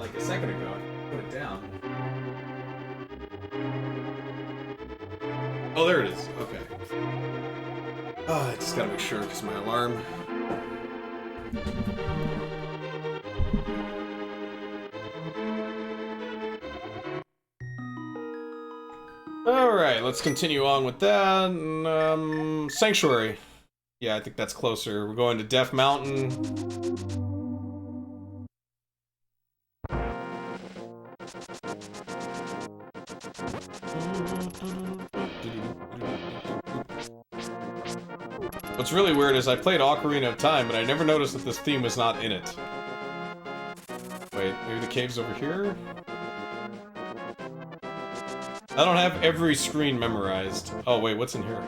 like a second ago. Put it down. Oh, there it is. Okay. Oh, I just gotta make sure because my alarm. Alright, let's continue on with that. Sanctuary. Yeah, I think that's closer. We're going to Death Mountain. What's really weird is I played Ocarina of Time, but I never noticed that this theme was not in it. Wait, maybe the cave's over here? I don't have every screen memorized. Oh wait, what's in here?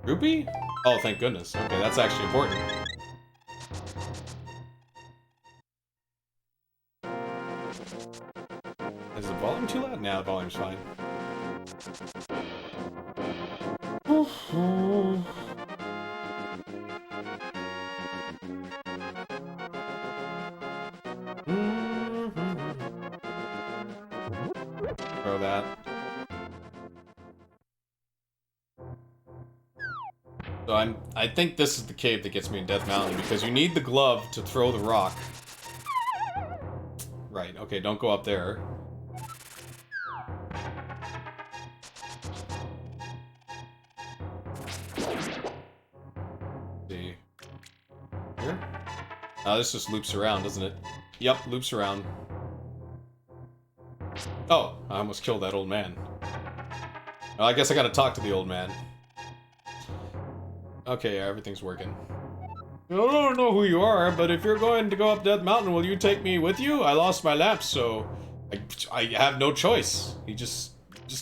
Rupee? Oh, thank goodness. Okay, that's actually important. Is the volume too loud? Nah, the volume's fine. Throw that. So I think this is the cave that gets me in Death Mountain, because you need the glove to throw the rock. Right, okay, don't go up there. See. Here? Oh, this just loops around, doesn't it? Yep, loops around. Oh, I almost killed that old man. Well, I guess I gotta talk to the old man. Okay, yeah, everything's working. I don't know who you are, but if you're going to go up Death Mountain, will you take me with you? I lost my lamp, so I have no choice. You just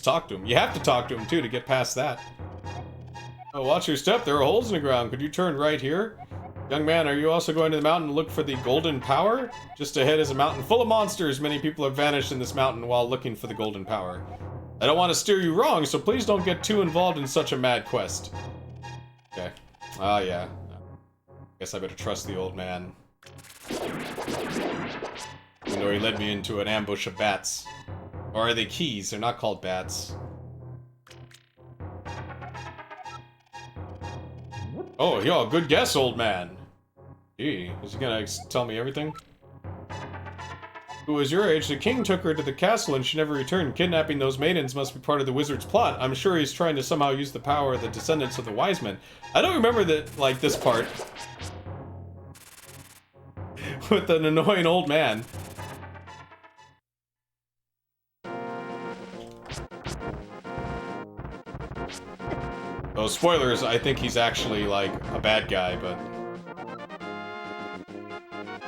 talk to him. You have to talk to him, too, to get past that. Oh, watch your step. There are holes in the ground. Could you turn right here? Young man, are you also going to the mountain to look for the golden power? Just ahead is a mountain full of monsters. Many people have vanished in this mountain while looking for the golden power. I don't want to steer you wrong, so please don't get too involved in such a mad quest. Okay. Ah, yeah. Guess I better trust the old man. Even though he led me into an ambush of bats. Or are they keys? They're not called bats. Oh, yo, good guess, old man. Gee, is he gonna tell me everything? Who was your age? The king took her to the castle and she never returned. Kidnapping those maidens must be part of the wizard's plot. I'm sure he's trying to somehow use the power of the descendants of the wise men. I don't remember that, like, this part. With an annoying old man. Oh, spoilers, I think he's actually, like, a bad guy, but...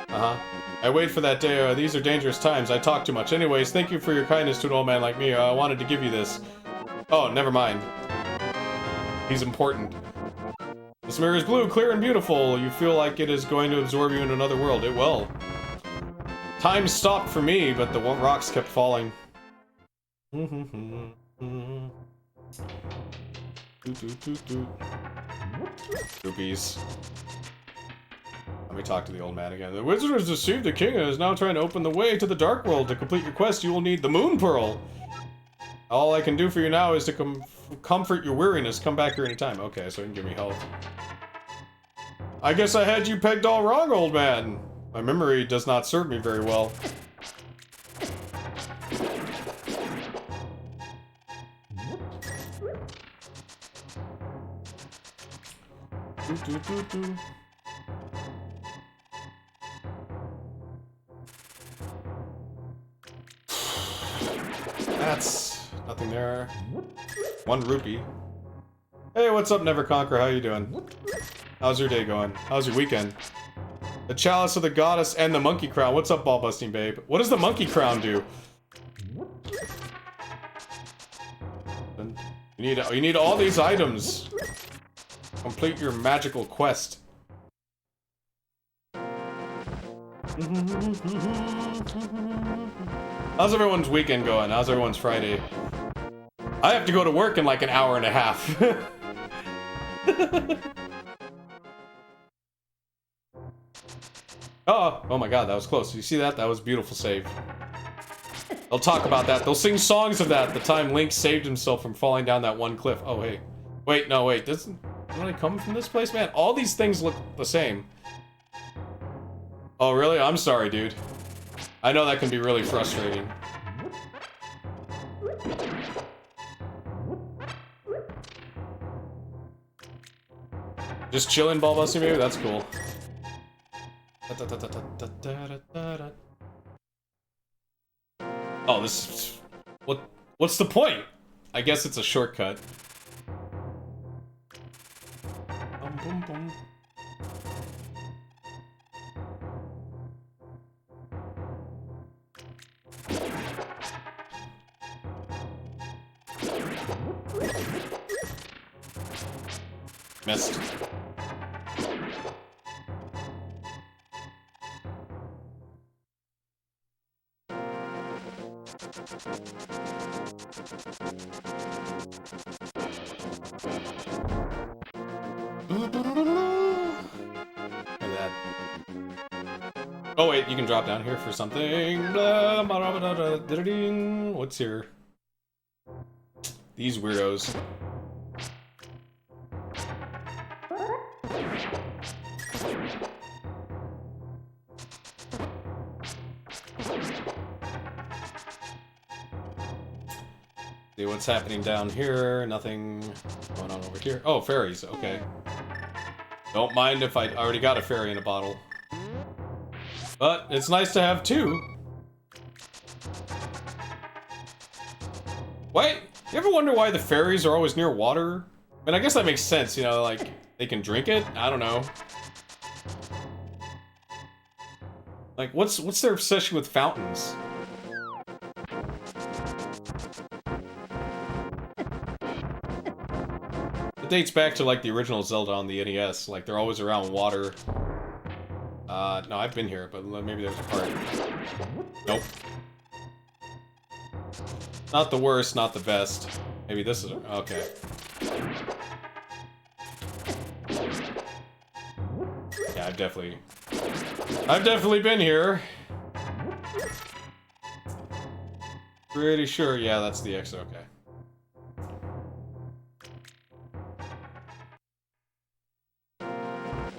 Uh-huh. I wait for that day. These are dangerous times. I talk too much. Anyways, thank you for your kindness to an old man like me. I wanted to give you this. Oh, never mind. He's important. This mirror is blue, clear and beautiful. You feel like it is going to absorb you in another world. It will. Time stopped for me, but the rocks kept falling. Rupees. Let me talk to the old man again. The wizard has deceived the king and is now trying to open the way to the dark world. To complete your quest, you will need the moon pearl. All I can do for you now is to comfort your weariness. Come back here anytime. Okay, so you can give me health. I guess I had you pegged all wrong, old man. My memory does not serve me very well. That's nothing there. 1 rupee. Hey, what's up, Never Conquer? How you doing? How's your day going? How's your weekend? The chalice of the goddess and the monkey crown. What's up, ball busting babe? What does the monkey crown do? You need all these items. Complete your magical quest. How's everyone's weekend going? How's everyone's Friday? I have to go to work in like an hour and a half. Oh my god, that was close. You see that? That was a beautiful save. They'll talk about that. They'll sing songs of that. The time Link saved himself from falling down that one cliff. Oh, hey. Wait, no, wait. Doesn't really come from this place, man? All these things look the same. Oh, really? I'm sorry, dude. I know that can be really frustrating. Just chilling, ball busting, maybe? That's cool. Oh, this is... What's the point? I guess it's a shortcut. Boom, boom, boom. Missed. Oh wait, you can drop down here for something. What's here? These weirdos. See what's happening down here. Nothing going on over here. Oh, fairies. Okay. Don't mind if I already got a fairy in a bottle. But it's nice to have two. Wait, you ever wonder why the fairies are always near water? I mean, I guess that makes sense, you know, like, they can drink it? I don't know. Like, what's their obsession with fountains? It dates back to, like, the original Zelda on the NES. Like, they're always around water. No, I've been here, but maybe there's a part. Nope. Not the worst, not the best. Maybe this is... okay. Yeah, I've definitely been here. Pretty sure, yeah, that's the exit, okay.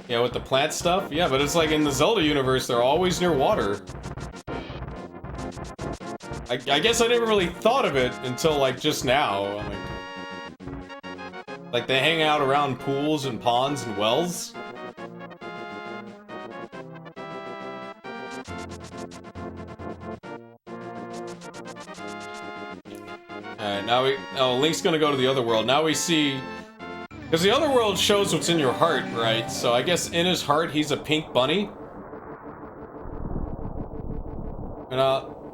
Yeah, with the plant stuff? Yeah, but it's like in the Zelda universe, they're always near water. I guess I never really thought of it until, like, just now. Like, they hang out around pools and ponds and wells. Alright, now oh, Link's gonna go to the other world. Now we see... because the other world shows what's in your heart, right? So I guess in his heart, he's a pink bunny.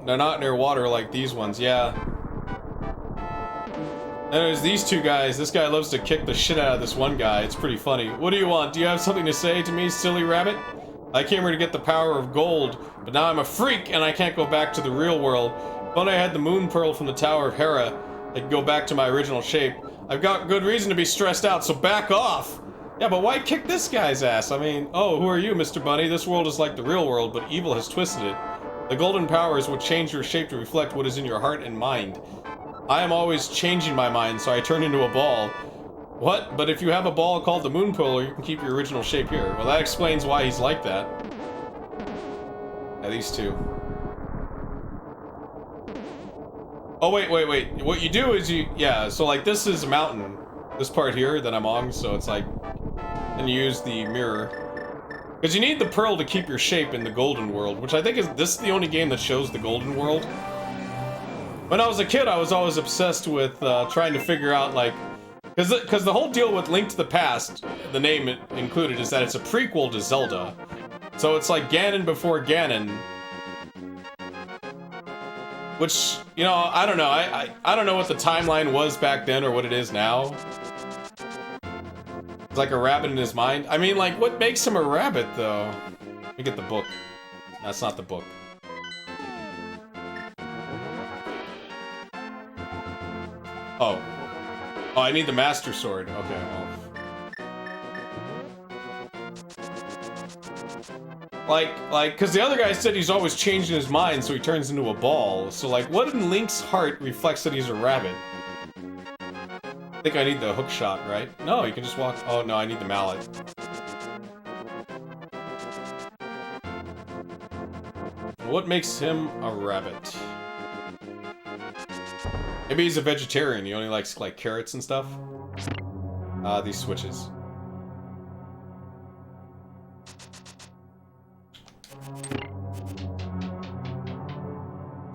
They're not near water like these ones, yeah. And there's these two guys. This guy loves to kick the shit out of this one guy. It's pretty funny. What do you want? Do you have something to say to me, silly rabbit? I came here to get the power of gold, but now I'm a freak and I can't go back to the real world. But I had the moon pearl from the Tower of Hera. I could go back to my original shape. I've got good reason to be stressed out, so back off! Yeah, but why kick this guy's ass? I mean, oh, who are you, Mr. Bunny? This world is like the real world, but evil has twisted it. The golden power is what changed your shape to reflect what is in your heart and mind. I am always changing my mind, so I turn into a ball. What? But if you have a ball called the moon pearl, you can keep your original shape here. Well, that explains why he's like that. Yeah, these two. Oh, wait. What you do is yeah, so like this is a mountain. This part here that I'm on, so it's like, and you use the mirror. Because you need the pearl to keep your shape in the golden world, which I think is, this is the only game that shows the golden world. When I was a kid, I was always obsessed with trying to figure out, like, because the whole deal with Link to the Past, the name included, is that it's a prequel to Zelda. So it's like Ganon before Ganon. Which, you know, I don't know. I don't know what the timeline was back then or what it is now. It's like a rabbit in his mind. I mean, like, what makes him a rabbit, though? Let me get the book. That's not the book. Oh. Oh, I need the Master Sword. Okay, well. Because the other guy said he's always changing his mind, so he turns into a ball. So, like, what in Link's heart reflects that he's a rabbit? I think I need the hook shot, right? No, you can just walk. Oh, no, I need the mallet. What makes him a rabbit? Maybe he's a vegetarian. He only likes, like, carrots and stuff. These switches.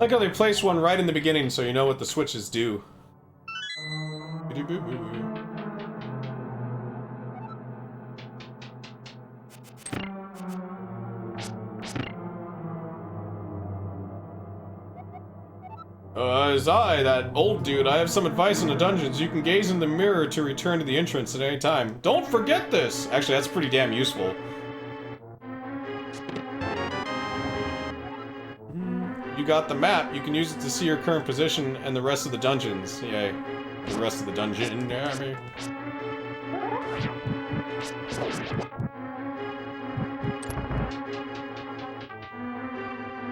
I like how they place one right in the beginning so you know what the switches do. As I, that old dude, I have some advice on the dungeons. You can gaze in the mirror to return to the entrance at any time. Don't forget this! Actually, that's pretty damn useful. You got the map. You can use it to see your current position and the rest of the dungeons. Yay. The rest of the dungeon. Yeah, I mean.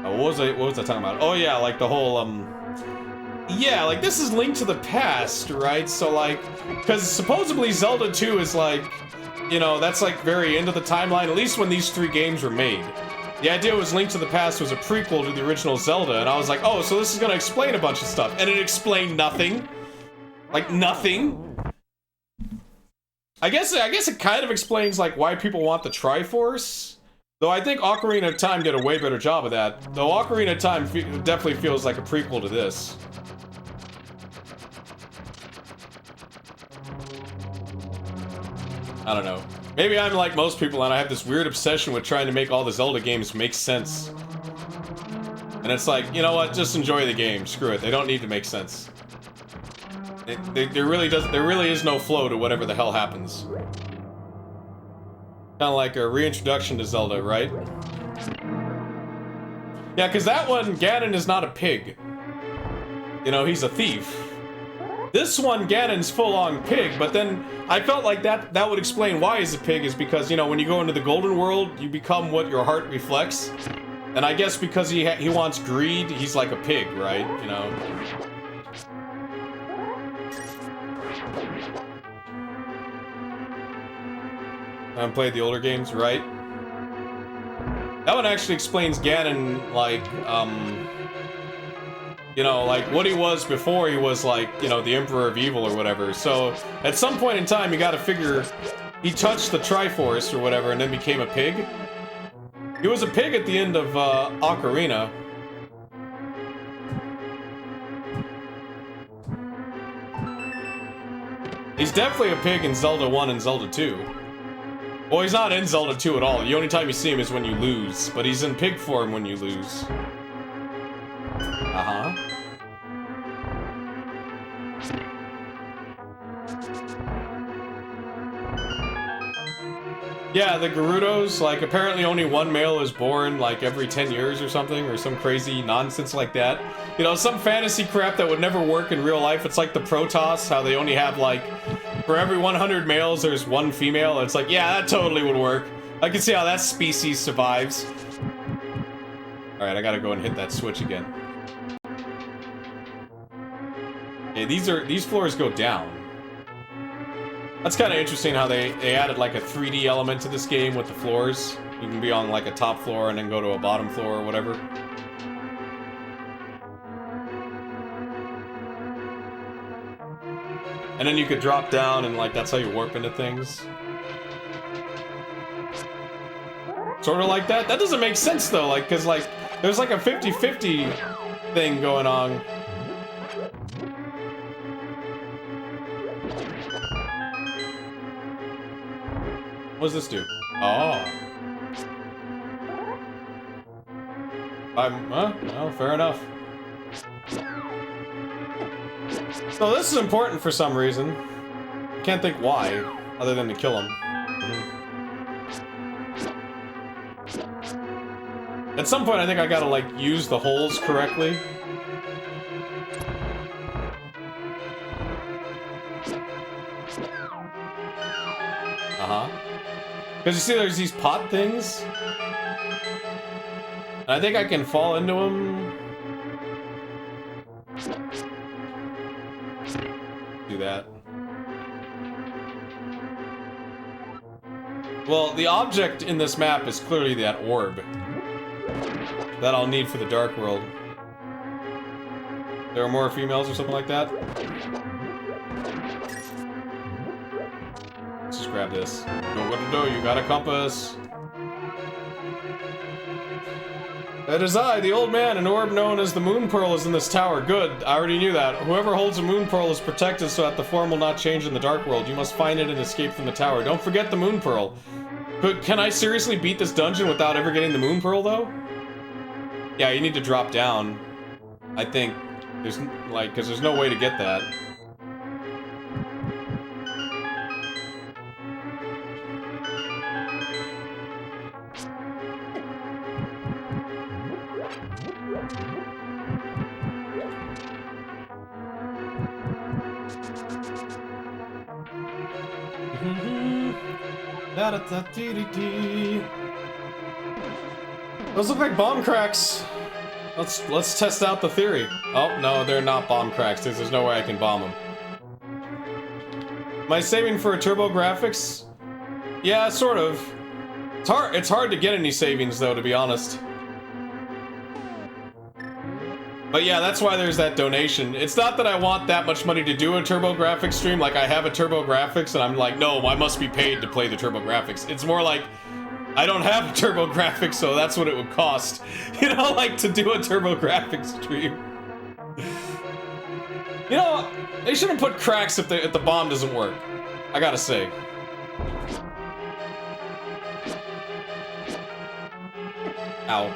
What was I talking about? Oh yeah, like the whole, yeah, like, this is Link to the Past, right? So, like, because supposedly Zelda 2 is, like, you know, that's, like, very end of the timeline, at least when these 3 games were made. The idea was Link to the Past was a prequel to the original Zelda, and I was like, oh, so this is gonna explain a bunch of stuff. And it explained nothing. Like, nothing. I guess it kind of explains, like, why people want the Triforce. Though I think Ocarina of Time did a way better job of that. Though Ocarina of Time definitely feels like a prequel to this. I don't know. Maybe I'm like most people and I have this weird obsession with trying to make all the Zelda games make sense. And it's like, you know what? Just enjoy the game. Screw it. They don't need to make sense. There really is no flow to whatever the hell happens. Kind of like a reintroduction to Zelda, right? Yeah, because that one, Ganon is not a pig. You know, he's a thief. This one, Ganon's full-on pig, but then I felt like that would explain why he's a pig, is because, you know, when you go into the Golden World, you become what your heart reflects. And I guess because he wants greed, he's like a pig, right? You know? I haven't played the older games, right? That one actually explains Ganon, like, you know, like, what he was before he was, like, you know, the Emperor of Evil or whatever. So, at some point in time, you gotta figure, he touched the Triforce or whatever and then became a pig. He was a pig at the end of, Ocarina. He's definitely a pig in Zelda 1 and Zelda 2. Well, he's not in Zelda 2 at all. The only time you see him is when you lose. But he's in pig form when you lose. Uh-huh. Yeah, the Gerudos, like, apparently only one male is born, like, every 10 years or something, or some crazy nonsense like that. You know, some fantasy crap that would never work in real life. It's like the Protoss, how they only have, like, for every 100 males, there's one female. It's like, yeah, that totally would work. I can see how that species survives. Alright, I gotta go and hit that switch again. Okay, these floors go down. That's kind of interesting how they added like a 3D element to this game with the floors. You can be on like a top floor and then go to a bottom floor or whatever. And then you could drop down and like that's how you warp into things. Sort of like that. That doesn't make sense though, like, cause like there's like a 50-50 thing going on. What does this do? Oh. Well, fair enough. So this is important for some reason. I can't think why, other than to kill him. At some point, I think I gotta, like, use the holes correctly. Uh-huh. Because you see there's these pot things? I think I can fall into him. Do that. Well, the object in this map is clearly that orb. That I'll need for the Dark World. There are more females or something like that? Let's just grab this. Know what to do, you got a compass. It is I, the old man. An orb known as the Moon Pearl is in this tower. Good, I already knew that. Whoever holds a Moon Pearl is protected so that the form will not change in the Dark World. You must find it and escape from the tower. Don't forget the Moon Pearl. But can I seriously beat this dungeon without ever getting the Moon Pearl, though? Yeah, you need to drop down. I think. There's, like, because there's no way to get that. Those look like bomb cracks. Let's test out the theory. Oh no, they're not bomb cracks. There's no way I can bomb them. Am I saving for a turbo graphics? Yeah, sort of. It's hard to get any savings though, to be honest. But yeah, that's why there's that donation. It's not that I want that much money to do a TurboGrafx stream, like I have a TurboGrafx and I'm like, no, I must be paid to play the TurboGrafx. It's more like, I don't have a TurboGrafx, so that's what it would cost. You know, like to do a TurboGrafx stream. You know, they shouldn't put cracks if the bomb doesn't work. I gotta say. Ow.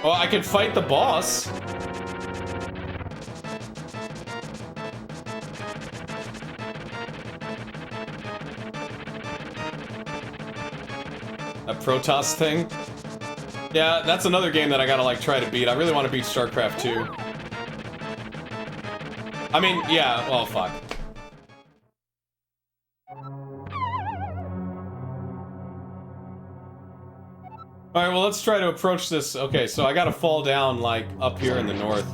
Well, I could fight the boss. A Protoss thing? Yeah, that's another game that I gotta, like, try to beat. I really want to beat StarCraft 2. I mean, yeah, well, fuck. Alright, well, let's try to approach this. Okay, so I gotta fall down, like, up here in the north.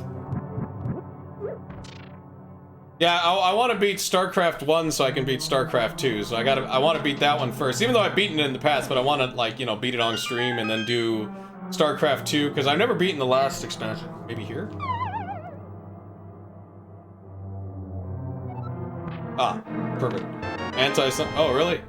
Yeah, I want to beat StarCraft 1 so I can beat StarCraft 2, so I want to beat that one first. Even though I've beaten it in the past, but I want to, like, you know, beat it on stream and then do StarCraft 2, because I've never beaten the last expansion. Maybe here? Ah, perfect. Oh, really?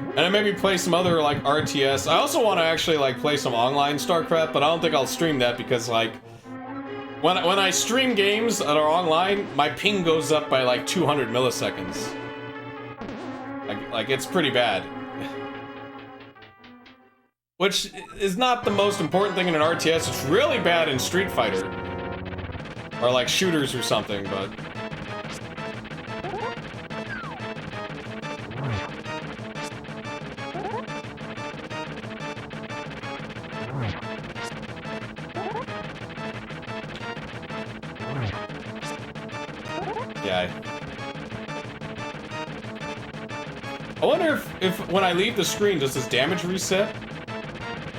And then maybe play some other, like, RTS. I also want to actually, like, play some online StarCraft, but I don't think I'll stream that because, like, when I stream games that are online, my ping goes up by, like, 200 milliseconds. Like, it's pretty bad. Which is not the most important thing in an RTS. It's really bad in Street Fighter. Or, like, shooters or something, but... Yeah. I wonder if when I leave the screen, does this damage reset?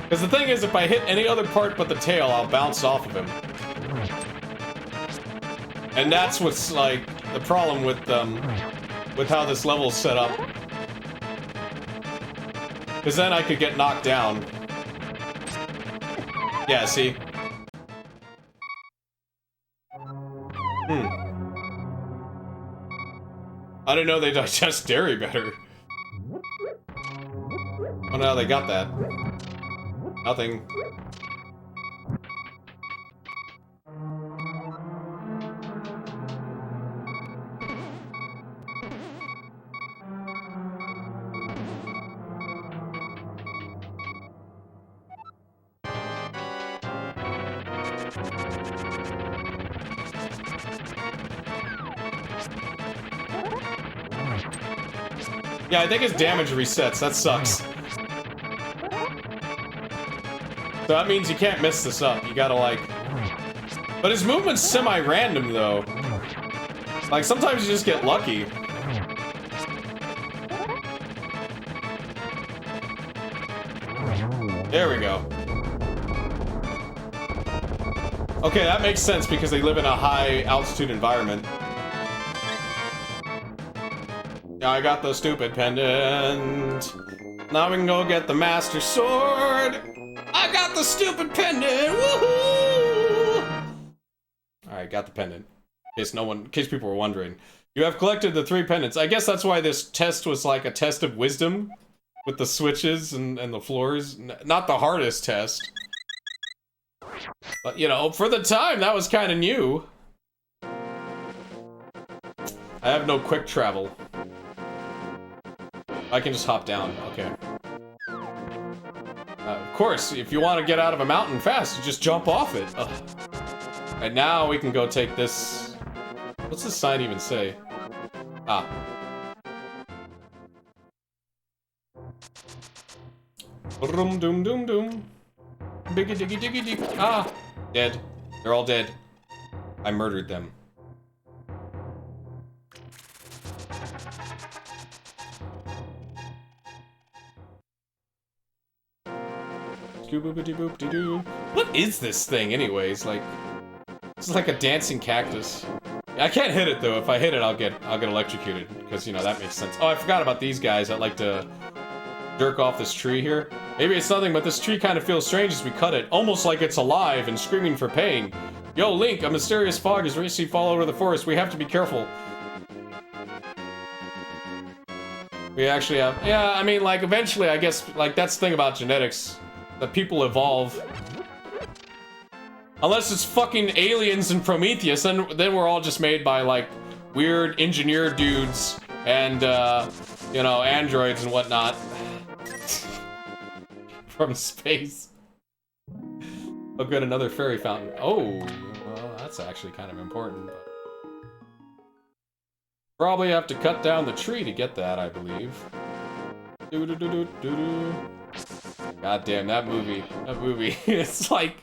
Because the thing is, if I hit any other part but the tail, I'll bounce off of him. And that's what's, like, the problem with how this level's set up. Because then I could get knocked down. Yeah, see? I didn't know they digest dairy better. Oh no, they got that. Nothing. Yeah, I think his damage resets. That sucks. So that means you can't mess this up. You gotta, like... But his movement's semi-random, though. Like, sometimes you just get lucky. There we go. Okay, that makes sense because they live in a high-altitude environment. Yeah, I got the stupid pendant. Now we can go get the Master Sword. I got the stupid pendant. Woohoo! All right, got the pendant. In case people were wondering, you have collected the 3 pendants. I guess that's why this test was like a test of wisdom, with the switches and the floors. Not the hardest test, but you know, for the time that was kind of new. I have no quick travel. I can just hop down. Okay. Of course, if you want to get out of a mountain fast, you just jump off it. Ugh. Right now, we can go take this. What's this sign even say? Ah. Doom doom doom doom. Biggy diggy diggy dig. Ah. Dead. They're all dead. I murdered them. What is this thing, anyways? Like, it's like a dancing cactus. I can't hit it though. If I hit it, I'll get electrocuted because you know that makes sense. Oh, I forgot about these guys that like to jerk off this tree here. Maybe it's nothing, but this tree kind of feels strange as we cut it, almost like it's alive and screaming for pain. Yo, Link, a mysterious fog is racing all over the forest. We have to be careful. We actually have. Yeah, I mean, like eventually, I guess, like that's the thing about genetics. That people evolve. Unless it's fucking aliens and Prometheus, then we're all just made by, like, weird engineer dudes and, you know, androids and whatnot. From space. Oh, good, another fairy fountain. Oh, well, that's actually kind of important. But... Probably have to cut down the tree to get that, I believe. Do-do-do-do-do-do. God damn, that movie, it's like...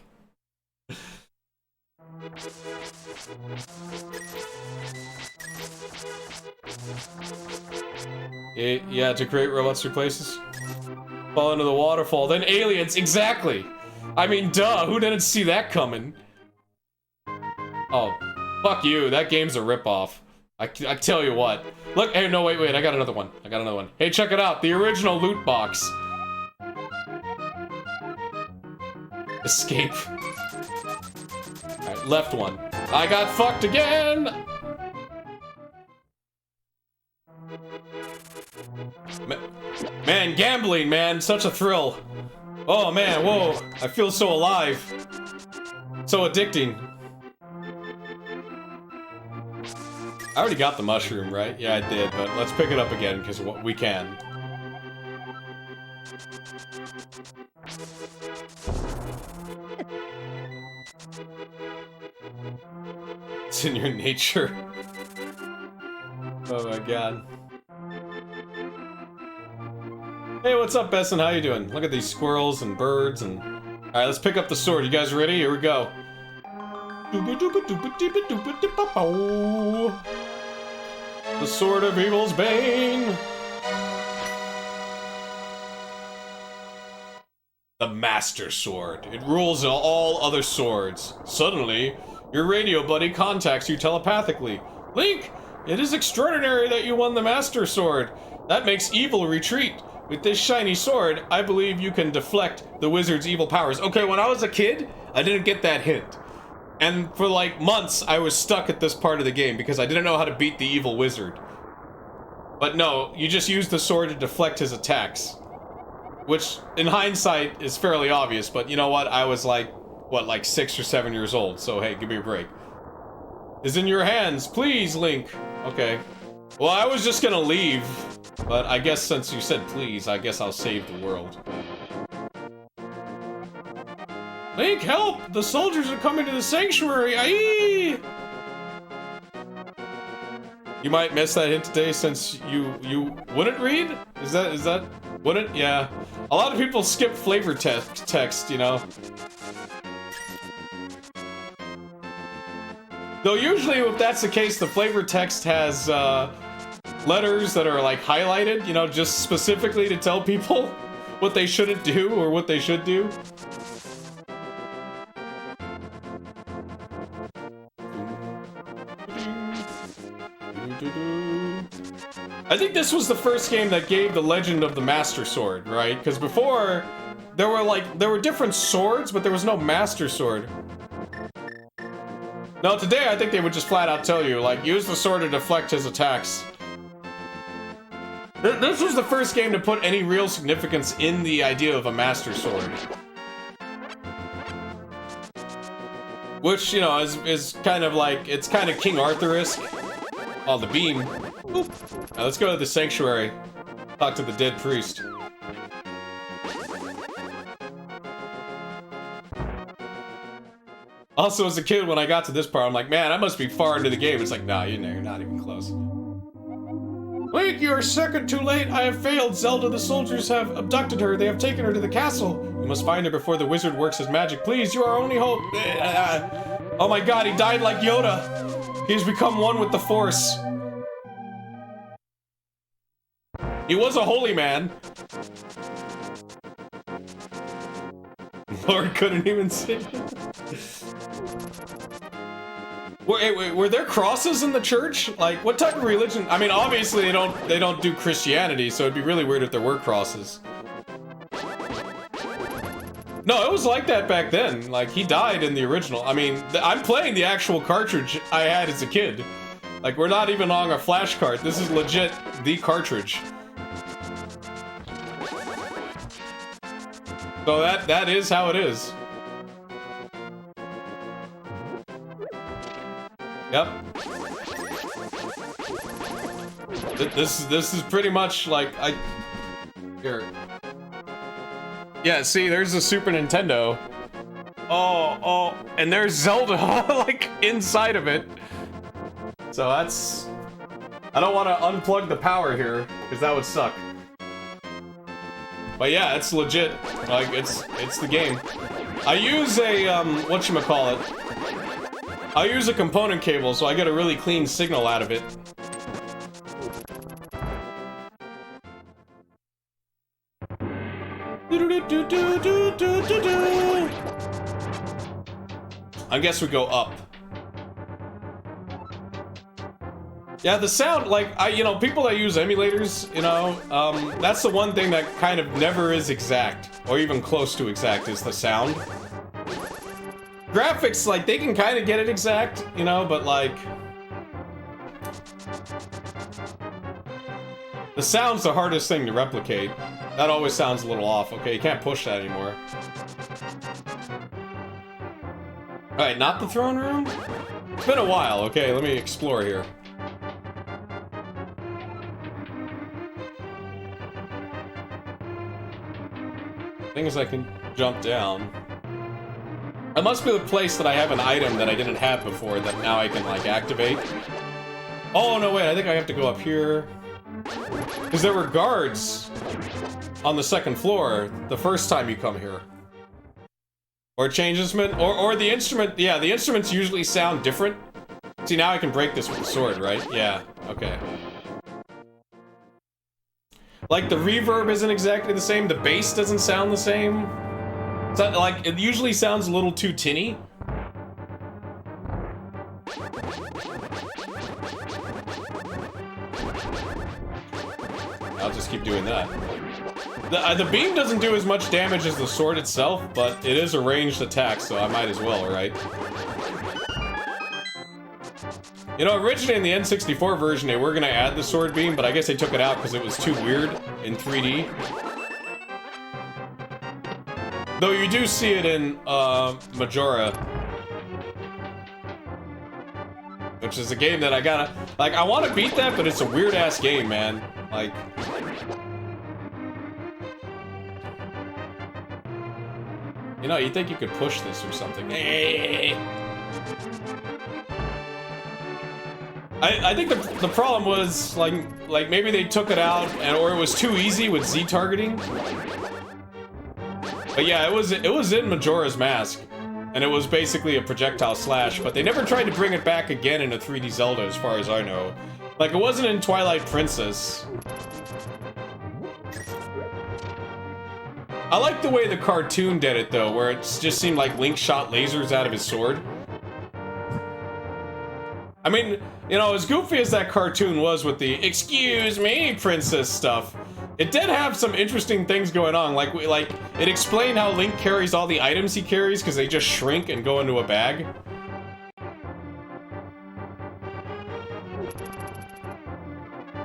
Yeah, to create robots to places. Fall into the waterfall, then aliens, exactly! I mean, duh, who didn't see that coming? Oh, fuck you, that game's a ripoff. I tell you what. Look, hey, no, wait, I got another one. Hey, check it out, the original loot box. Escape. Alright, left one. I got fucked again! Man, gambling, man, such a thrill. Oh man, whoa, I feel so alive. So addicting. I already got the mushroom, right? Yeah, I did, but let's pick it up again, because we can. It's in your nature. Oh my god. Hey, what's up, Besson? How you doing? Look at these squirrels and birds and... Alright, let's pick up the sword. You guys ready? Here we go. The Sword of Evil's Bane. The Master Sword. It rules all other swords. Suddenly, your radio buddy contacts you telepathically. Link, it is extraordinary that you won the Master Sword. That makes evil retreat. With this shiny sword, I believe you can deflect the wizard's evil powers. Okay, when I was a kid, I didn't get that hint. And for like months, I was stuck at this part of the game because I didn't know how to beat the evil wizard. But no, you just use the sword to deflect his attacks. Which, in hindsight, is fairly obvious, but you know what? I was like, what, like 6 or 7 years old, so hey, give me a break. Is in your hands, please, Link. Okay. Well, I was just gonna leave, but I guess since you said please, I guess I'll save the world. Link, help! The soldiers are coming to the sanctuary! Aye! You might miss that hint today since you wouldn't read? Is that wouldn't? Yeah. A lot of people skip flavor text, you know. Though usually if that's the case, the flavor text has letters that are like highlighted, you know, just specifically to tell people what they shouldn't do or what they should do. I think this was the first game that gave the legend of the Master Sword, right? Because before, there were different swords, but there was no Master Sword. No, today I think they would just flat out tell you, like, use the sword to deflect his attacks. This was the first game to put any real significance in the idea of a Master Sword. Which, you know, is kind of like, it's kind of King Arthur-esque. Oh, the beam. Boop. Now let's go to the sanctuary. Talk to the dead priest. Also, as a kid, when I got to this part, I'm like, man, I must be far into the game. It's like, nah, you're not even close. Link, you are a second too late. I have failed. Zelda, the soldiers have abducted her. They have taken her to the castle. You must find her before the wizard works his magic. Please, you are our only hope. Oh my god, he died like Yoda. He's become one with the Force. He was a holy man. Lord couldn't even see. Were there crosses in the church? Like, what type of religion? I mean, obviously they don't do Christianity, so it'd be really weird if there were crosses. No, it was like that back then. Like, he died in the original. I mean, I'm playing the actual cartridge I had as a kid. Like, we're not even on a flash cart. This is legit the cartridge. So that is how it is. Yep. This is pretty much like here. Yeah, see, there's the Super Nintendo. Oh, and there's Zelda like inside of it. So that's, I don't want to unplug the power here because that would suck. But yeah, it's legit. Like it's the game. I use a whatchamacallit. I use a component cable, so I get a really clean signal out of it. I guess we go up. Yeah, the sound, like, you know, people that use emulators, you know, that's the one thing that kind of never is exact, or even close to exact, is the sound. Graphics, like, they can kind of get it exact, you know, but, like, the sound's the hardest thing to replicate. That always sounds a little off. Okay, you can't push that anymore. Alright, not the throne room? It's been a while. Okay, let me explore here. Things I can jump down. It must be the place that I have an item that I didn't have before that now I can, like, activate. Oh, no, wait, I think I have to go up here. Because there were guards on the second floor the first time you come here. Or change instrument, or the instrument, yeah, the instruments usually sound different. See, now I can break this with the sword, right? Yeah, okay. Like, the reverb isn't exactly the same, the bass doesn't sound the same. It's not, like, it usually sounds a little too tinny. I'll just keep doing that. The beam doesn't do as much damage as the sword itself, but it is a ranged attack, so I might as well, right? You know, originally in the N64 version, they were gonna add the sword beam, but I guess they took it out because it was too weird in 3D. Though you do see it in, Majora. Which is a game that I gotta... Like, I want to beat that, but it's a weird-ass game, man. Like... You know, you'd think you could push this or something. I think the problem was, like maybe they took it out, or it was too easy with Z targeting. But yeah, it was in Majora's Mask, and it was basically a projectile slash, but they never tried to bring it back again in a 3D Zelda, as far as I know. Like, it wasn't in Twilight Princess. I like the way the cartoon did it, though, where it just seemed like Link shot lasers out of his sword. I mean, you know, as goofy as that cartoon was with the "excuse me, princess" stuff, it did have some interesting things going on. Like it explained how Link carries all the items he carries because they just shrink and go into a bag.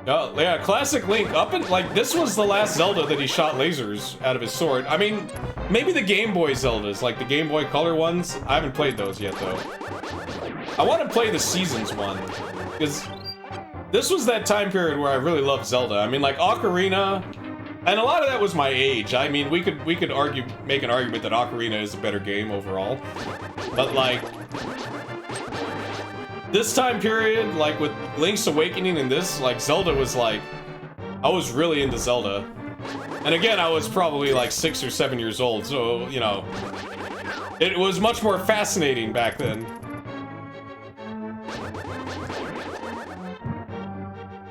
Yeah, classic Link. Like, this was the last Zelda that he shot lasers out of his sword. I mean, maybe the Game Boy Zeldas, like the Game Boy Color ones. I haven't played those yet, though. I want to play the Seasons one, because this was that time period where I really loved Zelda. I mean, like Ocarina, and a lot of that was my age. I mean, we could make an argument that Ocarina is a better game overall, but like this time period, like with Link's Awakening and this, like Zelda was like, I was really into Zelda, and again, I was probably like 6 or 7 years old, so you know, it was much more fascinating back then.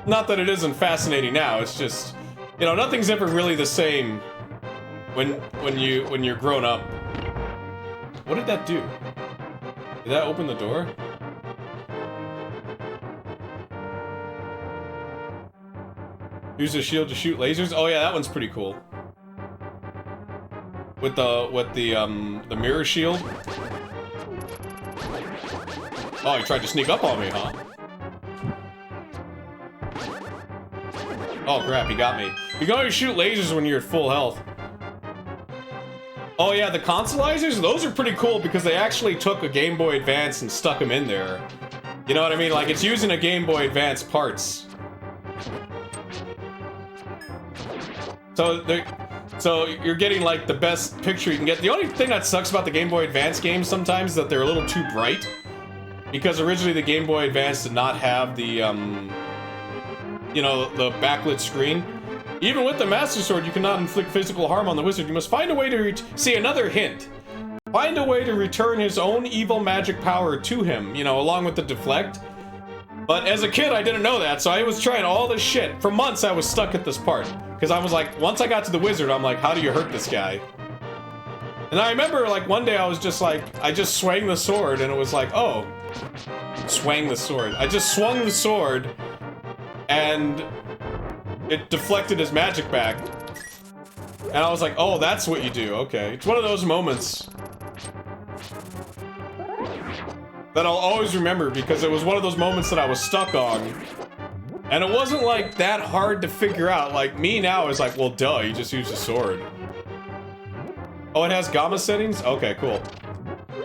Not that it isn't fascinating now, it's just, you know, nothing's ever really the same when you're grown up. What did that do? Did that open the door? Use a shield to shoot lasers? Oh yeah, that one's pretty cool. With the mirror shield. Oh, he tried to sneak up on me, huh? Oh crap, he got me. You can only shoot lasers when you're at full health. Oh yeah, the consoleizers? Those are pretty cool because they actually took a Game Boy Advance and stuck them in there. You know what I mean? Like, it's using a Game Boy Advance parts. So you're getting like the best picture you can get. The only thing that sucks about the Game Boy Advance games sometimes is that they're a little too bright. Because originally the Game Boy Advance did not have the, you know, the backlit screen. Even with the Master Sword, you cannot inflict physical harm on the wizard. You must find a way to see, another hint. Find a way to return his own evil magic power to him, you know, along with the deflect. But as a kid, I didn't know that, so I was trying all this shit. For months, I was stuck at this part. Because I was like, once I got to the wizard, I'm like, how do you hurt this guy? And I remember, like, one day I was just like, I just swang the sword, and it was like, oh. Swang the sword. I just swung the sword, and it deflected his magic back. And I was like, oh, that's what you do, okay. It's one of those moments that I'll always remember, because it was one of those moments that I was stuck on. And it wasn't like that hard to figure out. Like, me now is like, well, duh, you just use a sword. Oh, it has gamma settings? Okay, cool.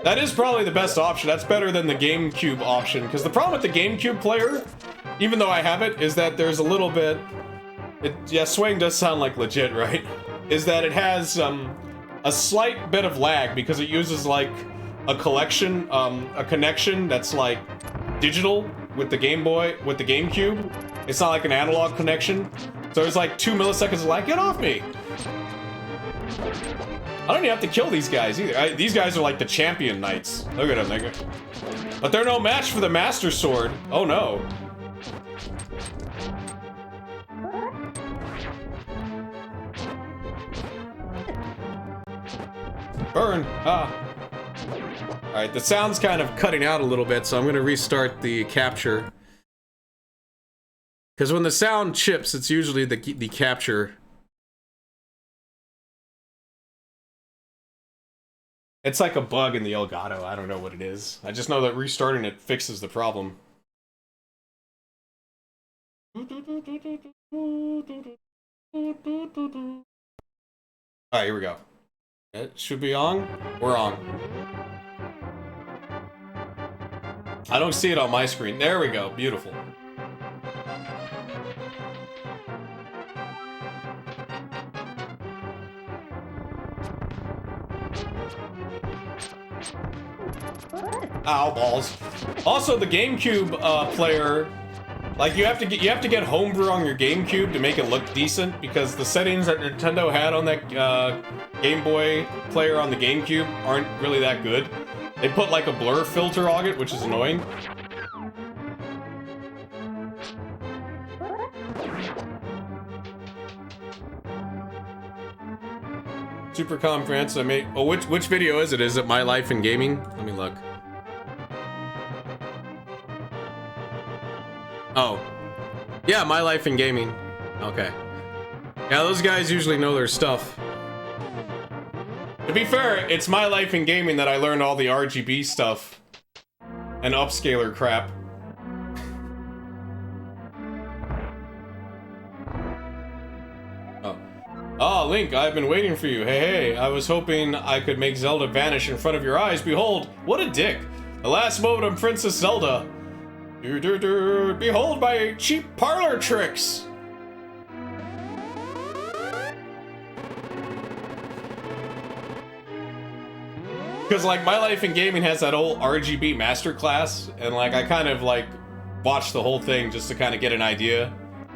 That is probably the best option. That's better than the GameCube option, because the problem with the GameCube player, even though I have it, is that there's a little bit... yeah, swaying does sound like legit, right? Is that it has a slight bit of lag, because it uses, like, a connection that's, like, digital with the Game Boy, with the GameCube. It's not like an analog connection. So there's like 2 milliseconds of lag. Get off me! I don't even have to kill these guys either. These guys are like the champion knights. Look at them, but they're no match for the Master Sword. Oh no. Burn! Ah. Alright, the sound's kind of cutting out a little bit, so I'm gonna restart the capture. Because when the sound chips, it's usually the capture. It's like a bug in the Elgato. I don't know what it is. I just know that restarting it fixes the problem. Alright, here we go. It should be on. We're on. I don't see it on my screen. There we go. Beautiful. Ow, balls. Also, the GameCube player Like you have to get homebrew on your GameCube to make it look decent, because the settings that Nintendo had on that Game Boy player on the GameCube aren't really that good. They put like a blur filter on it, which is annoying. Super conference I made. Oh, which video is it? Is it My Life in Gaming? Let me look. Oh, yeah, My Life in Gaming. Okay. Yeah, those guys usually know their stuff. To be fair, it's My Life in Gaming that I learned all the RGB stuff and upscaler crap. Oh. Oh, Link, I've been waiting for you. Hey, I was hoping I could make Zelda vanish in front of your eyes. Behold, what a dick. The last moment of Princess Zelda. Behold my cheap parlor tricks! Because, like, My Life in Gaming has that old RGB masterclass, and, like, I kind of, like, watched the whole thing just to kind of get an idea.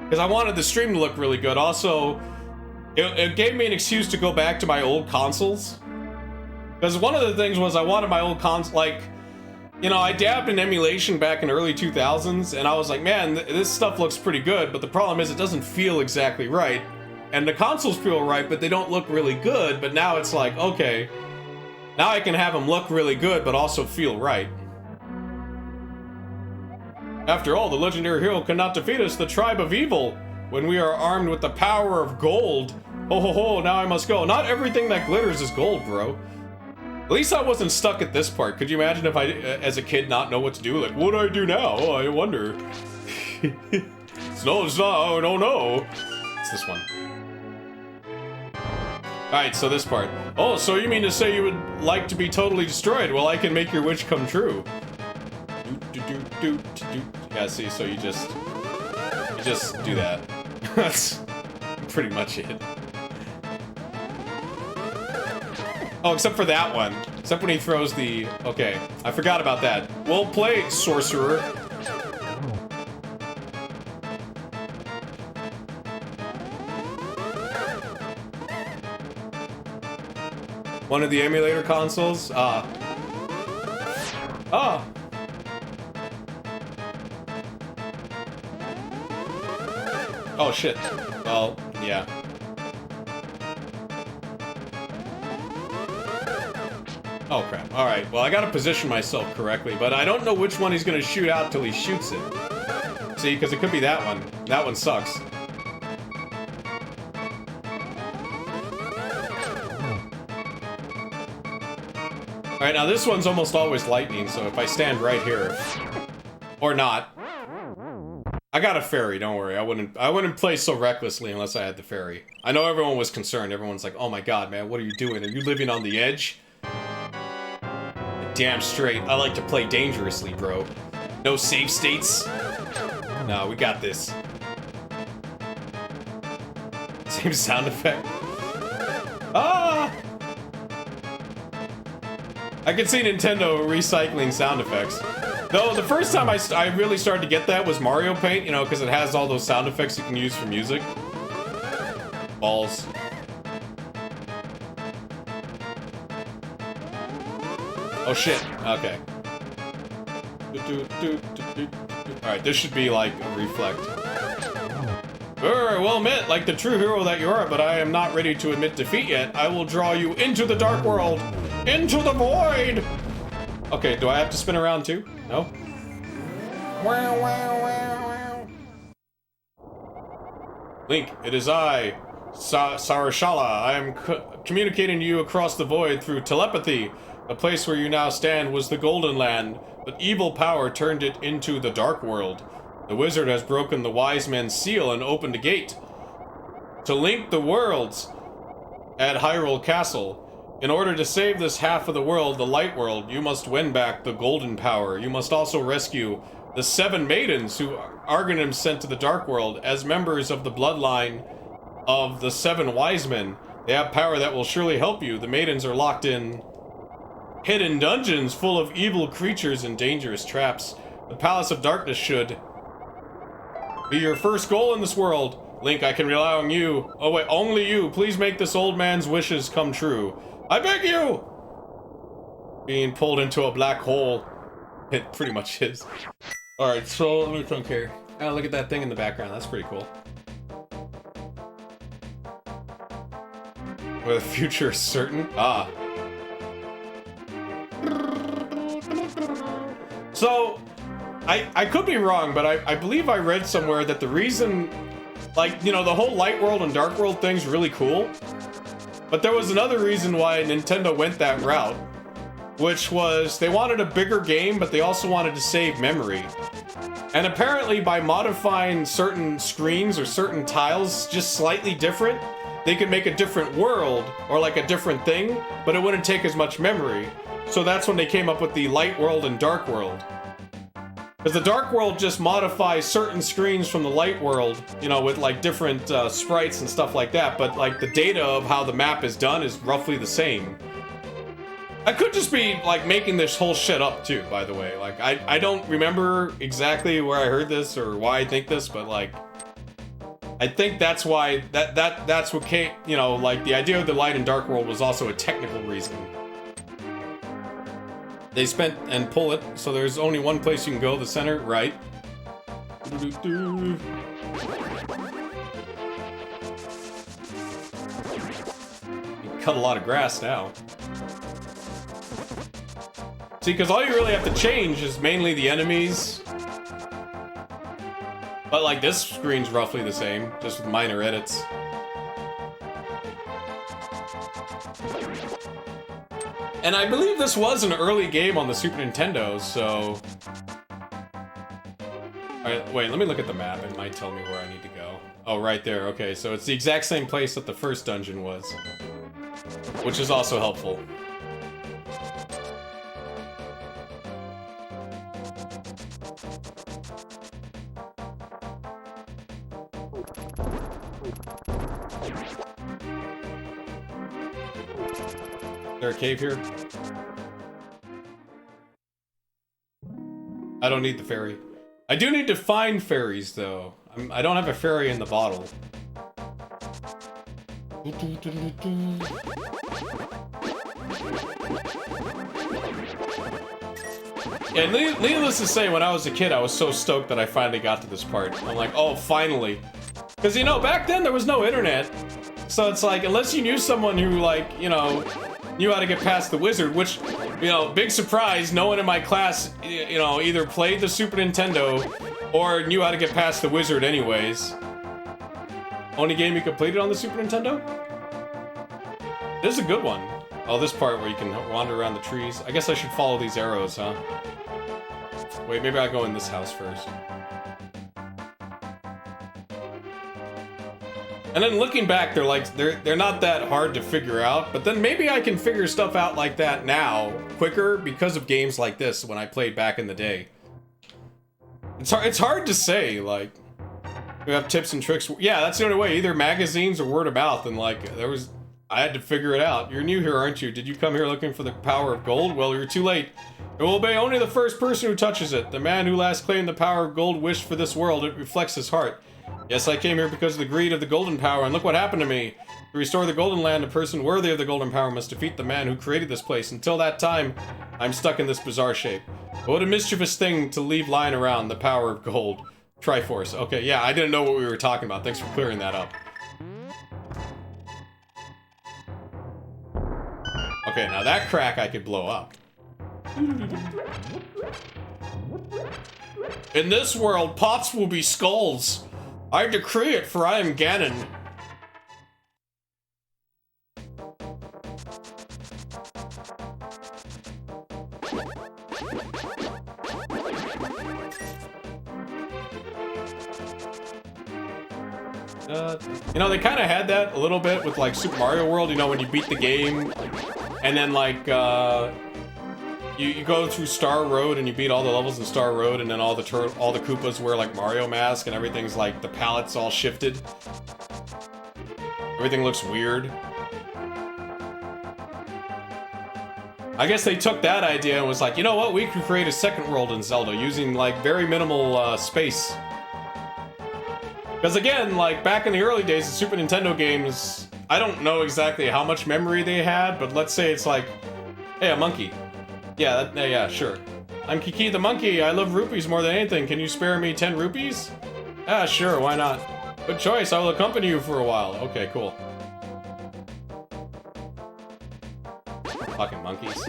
Because I wanted the stream to look really good. Also, it gave me an excuse to go back to my old consoles. Because one of the things was I wanted my old console, like... You know, I dabbed in emulation back in early 2000s, and I was like, man, this stuff looks pretty good, but the problem is it doesn't feel exactly right. And the consoles feel right, but they don't look really good, but now it's like, okay, now I can have them look really good, but also feel right. After all, the legendary hero cannot defeat us, the tribe of evil, when we are armed with the power of gold. Ho ho ho, now I must go. Not everything that glitters is gold, bro. At least I wasn't stuck at this part. Could you imagine if I, as a kid, not know what to do? Like, what do I do now? Oh, I wonder. It's not, I don't know. It's this one. Alright, so this part. Oh, so you mean to say you would like to be totally destroyed? Well, I can make your wish come true. Yeah, see, so you just do that. That's pretty much it. Oh, except for that one. Except when he throws the... Okay, I forgot about that. Well played, sorcerer. One of the emulator consoles? Ah. Ah! Oh, shit. Well, yeah. Oh crap. Alright, well I gotta position myself correctly, but I don't know which one he's gonna shoot out till he shoots it. See, because it could be that one. That one sucks. Alright, now this one's almost always lightning, so if I stand right here... Or not. I got a fairy, don't worry. I wouldn't play so recklessly unless I had the fairy. I know everyone was concerned. Everyone's like, oh my god, man, what are you doing? Are you living on the edge? Damn straight. I like to play dangerously, bro. No save states. No, we got this. Same sound effect. Ah! I can see Nintendo recycling sound effects. Though, the first time I really started to get that was Mario Paint, you know, because it has all those sound effects you can use for music. Balls. Oh shit, okay. Alright, this should be like a reflect. Well admit, like the true hero that you are, but I am not ready to admit defeat yet. I will draw you into the dark world, into the void! Okay, do I have to spin around too? No? Link, it is I, Sarashala. I am communicating to you across the void through telepathy. The place where you now stand was the Golden Land, but evil power turned it into the Dark World. The wizard has broken the wise men's seal and opened a gate to link the worlds at Hyrule Castle. In order to save this half of the world, the Light World, you must win back the Golden Power. You must also rescue the 7 maidens who Argonim sent to the Dark World as members of the bloodline of the 7 wise men. They have power that will surely help you. The maidens are locked in hidden dungeons full of evil creatures and dangerous traps. The Palace of Darkness should Be your first goal in this world. Link, I can rely on you. Oh wait, only you. Please make this old man's wishes come true. I beg you! Being pulled into a black hole. It pretty much is. Alright, so let me think here. Oh, look at that thing in the background. That's pretty cool. Where the future is certain? Ah. So, I could be wrong, but I believe I read somewhere that the reason, like, you know, the whole light world and dark world thing's really cool. But there was another reason why Nintendo went that route, which was they wanted a bigger game, but they also wanted to save memory. And apparently by modifying certain screens or certain tiles just slightly different, they could make a different world or like a different thing, but it wouldn't take as much memory. So that's when they came up with the light world and dark world. Because the dark world just modifies certain screens from the light world, you know, with like different sprites and stuff like that, but like the data of how the map is done is roughly the same. I could just be like making this whole shit up too, by the way. Like I don't remember exactly where I heard this or why I think this, but like I think that's why that's what came, you know, like the idea of the light and dark world was also a technical reason. They spent and pull it, so there's only one place you can go, the center, right? You cut a lot of grass now. See, because all you really have to change is mainly the enemies. But like this screen's roughly the same, just with minor edits. And I believe this was an early game on the Super Nintendo, so... Alright, wait, let me look at the map. It might tell me where I need to go. Oh, right there. Okay, so it's the exact same place that the first dungeon was. Which is also helpful. Is there a cave here? I don't need the ferry. I do need to find fairies, though. I don't have a fairy in the bottle. Yeah, needless to say, when I was a kid, I was so stoked that I finally got to this part. I'm like, oh, finally. Because, you know, back then there was no internet. So it's like, unless you knew someone who, like, you know, knew how to get past the wizard, which, you know, big surprise, no one in my class, you know, either played the Super Nintendo or knew how to get past the wizard anyways. Only game you completed on the Super Nintendo? This is a good one. Oh, this part where you can wander around the trees. I guess I should follow these arrows, huh? Wait, maybe I'll go in this house first. And then looking back, they're like, they're not that hard to figure out, but then maybe I can figure stuff out like that now quicker because of games like this when I played back in the day. It's hard to say, like, we have tips and tricks. Yeah, that's the only way, either magazines or word of mouth, and like, I had to figure it out. You're new here, aren't you? Did you come here looking for the power of gold? Well, you're too late. It will obey only the first person who touches it. The man who last claimed the power of gold wished for this world. It reflects his heart. Yes, I came here because of the greed of the golden power, and look what happened to me. To restore the golden land, a person worthy of the golden power must defeat the man who created this place. Until that time, I'm stuck in this bizarre shape. But what a mischievous thing to leave lying around, the power of gold. Triforce. Okay, yeah, I didn't know what we were talking about. Thanks for clearing that up. Okay, now that crack I could blow up. In this world, pots will be skulls. I decree it, for I am Ganon. You know, they kind of had that a little bit with like Super Mario World, you know, when you beat the game and then like you go through Star Road and you beat all the levels in Star Road, and then all the Koopas wear like Mario mask and everything's like the palette's all shifted. Everything looks weird. I guess they took that idea and was like, you know what, we could create a second world in Zelda using like very minimal space. Because again, like back in the early days, the Super Nintendo games, I don't know exactly how much memory they had, but let's say it's like, hey, a monkey. Yeah, yeah, sure. I'm Kiki the monkey. I love rupees more than anything. Can you spare me 10 rupees? Ah, sure, why not? Good choice. I will accompany you for a while. Okay, cool. Fucking monkeys.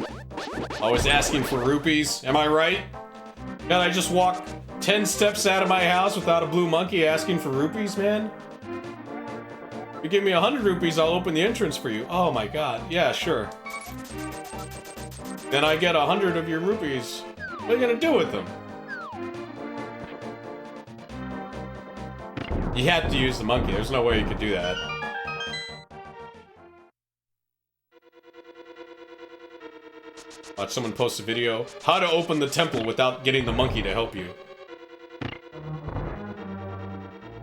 Always asking for rupees. Am I right? God, I just walk 10 steps out of my house without a blue monkey asking for rupees, man? If you give me 100 rupees, I'll open the entrance for you. Oh my god. Yeah, sure. Then I get 100 of your rupees. What are you gonna do with them? You had to use the monkey. There's no way you could do that. Watch someone post a video. How to open the temple without getting the monkey to help you.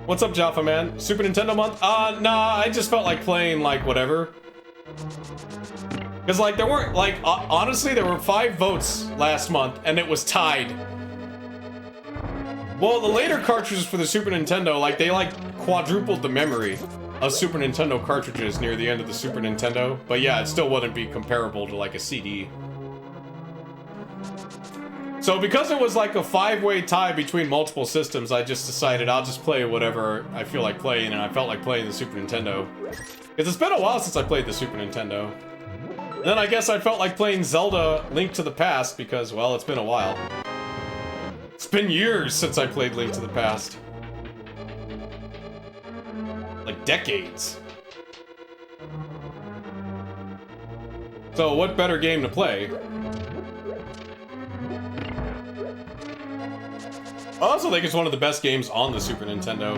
What's up, Jaffa man? Super Nintendo month? Nah, I just felt like playing, like, whatever. Because, like, there weren't, like, honestly, there were 5 votes last month, and it was tied. Well, the later cartridges for the Super Nintendo, like, they, like, quadrupled the memory of Super Nintendo cartridges near the end of the Super Nintendo. But yeah, it still wouldn't be comparable to, like, a CD. So because it was like a 5-way tie between multiple systems, I just decided I'll just play whatever I feel like playing, and I felt like playing the Super Nintendo. Because it's been a while since I played the Super Nintendo. And then I guess I felt like playing Zelda Link to the Past because, well, it's been a while. It's been years since I played Link to the Past. Like decades. So what better game to play? I also think it's one of the best games on the Super Nintendo.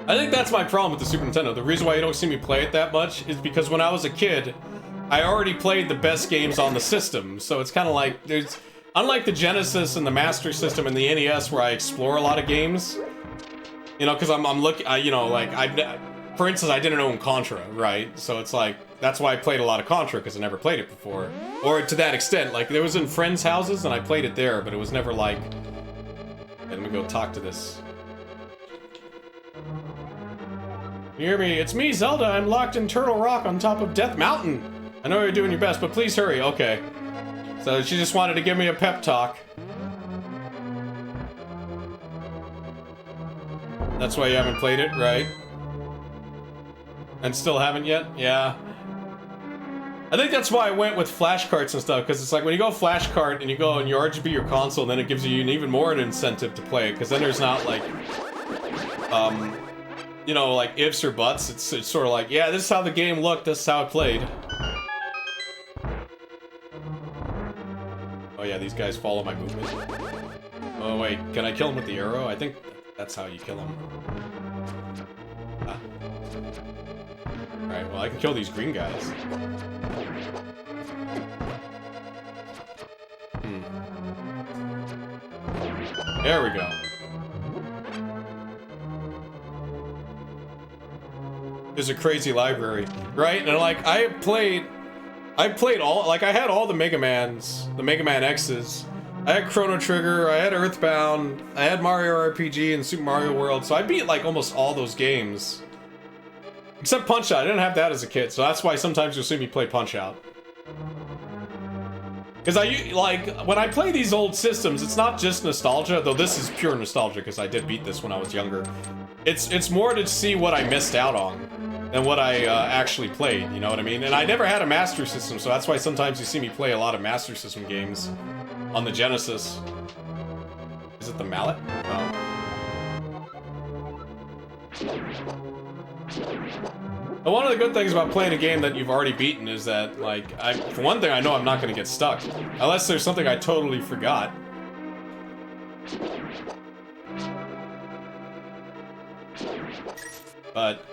I think that's my problem with the Super Nintendo. The reason why you don't see me play it that much is because when I was a kid, I already played the best games on the system. So it's kind of like, there's, unlike the Genesis and the Master System and the NES where I explore a lot of games, you know, because I'm looking, you know, like, for instance, I didn't own Contra, right? So it's like, that's why I played a lot of Contra, because I never played it before. Or to that extent, like, there was in friends' houses, and I played it there, but it was never like... Okay, let me go talk to this. You hear me? It's me, Zelda. I'm locked in Turtle Rock on top of Death Mountain. I know you're doing your best, but please hurry. Okay. So she just wanted to give me a pep talk. That's why you haven't played it, right? And still haven't yet? Yeah. I think that's why I went with flashcards and stuff, because it's like when you go flashcard and you go and you RGB your console, then it gives you an even more an incentive to play it, because then there's not like, you know, like ifs or buts. It's sort of like, yeah, this is how the game looked, this is how it played. Oh yeah, these guys follow my movement. Oh wait, can I kill him with the arrow? I think that's how you kill him. Ah. Alright, well I can kill these green guys. There we go. There's a crazy library, right? And like I played all, like I had all the Mega Mans, the Mega Man X's. I had Chrono Trigger, I had Earthbound, I had Mario RPG and Super Mario World, so I beat like almost all those games. Except Punch-Out, I didn't have that as a kid, so that's why sometimes you'll see me play Punch-Out. Because like, when I play these old systems, it's not just nostalgia, though this is pure nostalgia, because I did beat this when I was younger. It's more to see what I missed out on than what I actually played, you know what I mean? And I never had a Master System, so that's why sometimes you see me play a lot of Master System games on the Genesis. Is it the mallet? Oh. But one of the good things about playing a game that you've already beaten is that, like, for one thing, I know I'm not going to get stuck. Unless there's something I totally forgot. But,